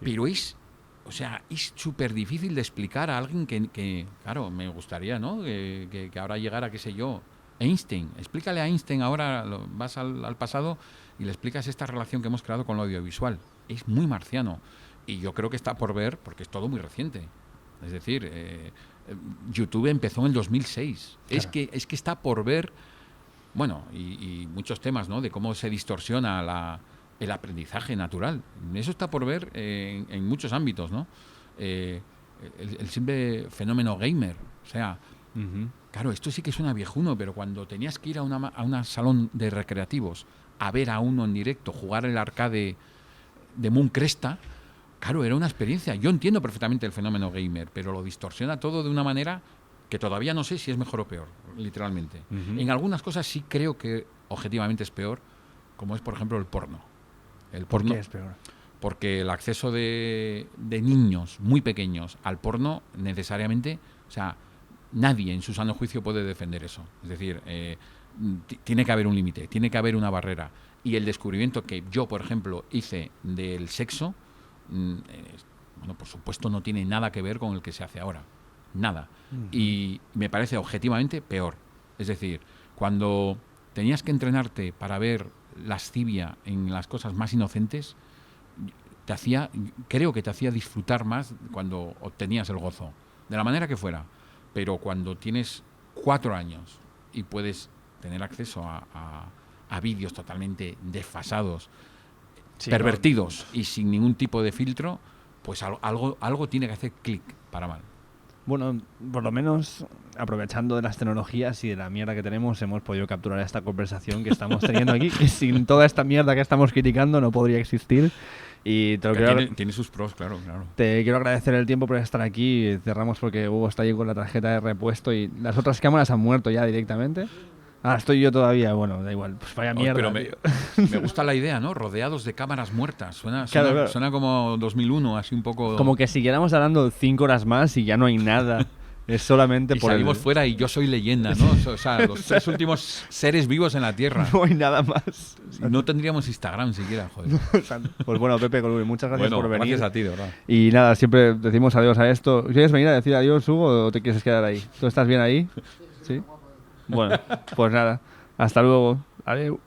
pero es... O sea, es súper difícil de explicar a alguien que claro, me gustaría, ¿no? Que ahora llegara, qué sé yo, Einstein. Explícale a Einstein ahora, vas al pasado y le explicas esta relación que hemos creado con lo audiovisual. Es muy marciano. Y yo creo que está por ver, porque es todo muy reciente. Es decir, YouTube empezó en el 2006. Claro. Es que está por ver, bueno, y muchos temas, ¿no? De cómo se distorsiona el aprendizaje natural. Eso está por ver en muchos ámbitos, ¿no? El simple fenómeno gamer. O sea, claro, esto sí que suena viejuno, pero cuando tenías que ir a un salón de recreativos a ver a uno en directo jugar el arcade de Moon Cresta, claro, era una experiencia. Yo entiendo perfectamente el fenómeno gamer, pero lo distorsiona todo de una manera que todavía no sé si es mejor o peor, literalmente. En algunas cosas sí creo que objetivamente es peor, como es, por ejemplo, el porno. ¿Por qué es peor? Porque el acceso de niños muy pequeños al porno necesariamente, o sea, nadie en su sano juicio puede defender eso. Es decir, tiene que haber un límite, tiene que haber una barrera. Y el descubrimiento que yo, por ejemplo, hice del sexo, bueno, por supuesto no tiene nada que ver con el que se hace ahora. Nada. Y me parece objetivamente peor. Es decir, cuando tenías que entrenarte para ver lascivia en las cosas más inocentes, creo que te hacía disfrutar más cuando obtenías el gozo, de la manera que fuera. Pero cuando tienes 4 años y puedes tener acceso a vídeos totalmente desfasados, sí, pervertidos, y sin ningún tipo de filtro, pues algo tiene que hacer clic para mal. Bueno, por lo menos aprovechando de las tecnologías y de la mierda que tenemos, hemos podido capturar esta conversación que estamos teniendo aquí, que sin toda esta mierda que estamos criticando no podría existir. Y tiene sus pros, claro. Te quiero agradecer el tiempo por estar aquí. Cerramos porque Hugo está ahí con la tarjeta de repuesto y las otras cámaras han muerto ya directamente. Ah, estoy yo todavía. Bueno, da igual. Pues vaya mierda. Pero me gusta la idea, ¿no? Rodeados de cámaras muertas. Suena como 2001, así un poco... Como que siguiéramos hablando 5 horas más y ya no hay nada. Es solamente y por salimos fuera y yo soy leyenda, ¿no? O sea, los 3 últimos seres vivos en la Tierra. No hay nada más. No tendríamos Instagram siquiera, joder. Pues bueno, Pepe Columbi, muchas gracias por venir. Gracias a ti, de verdad. Y nada, siempre decimos adiós a esto. ¿Quieres venir a decir adiós, Hugo, o te quieres quedar ahí? ¿Tú estás bien ahí? ¿Sí? Bueno, pues nada. Hasta luego. Adiós.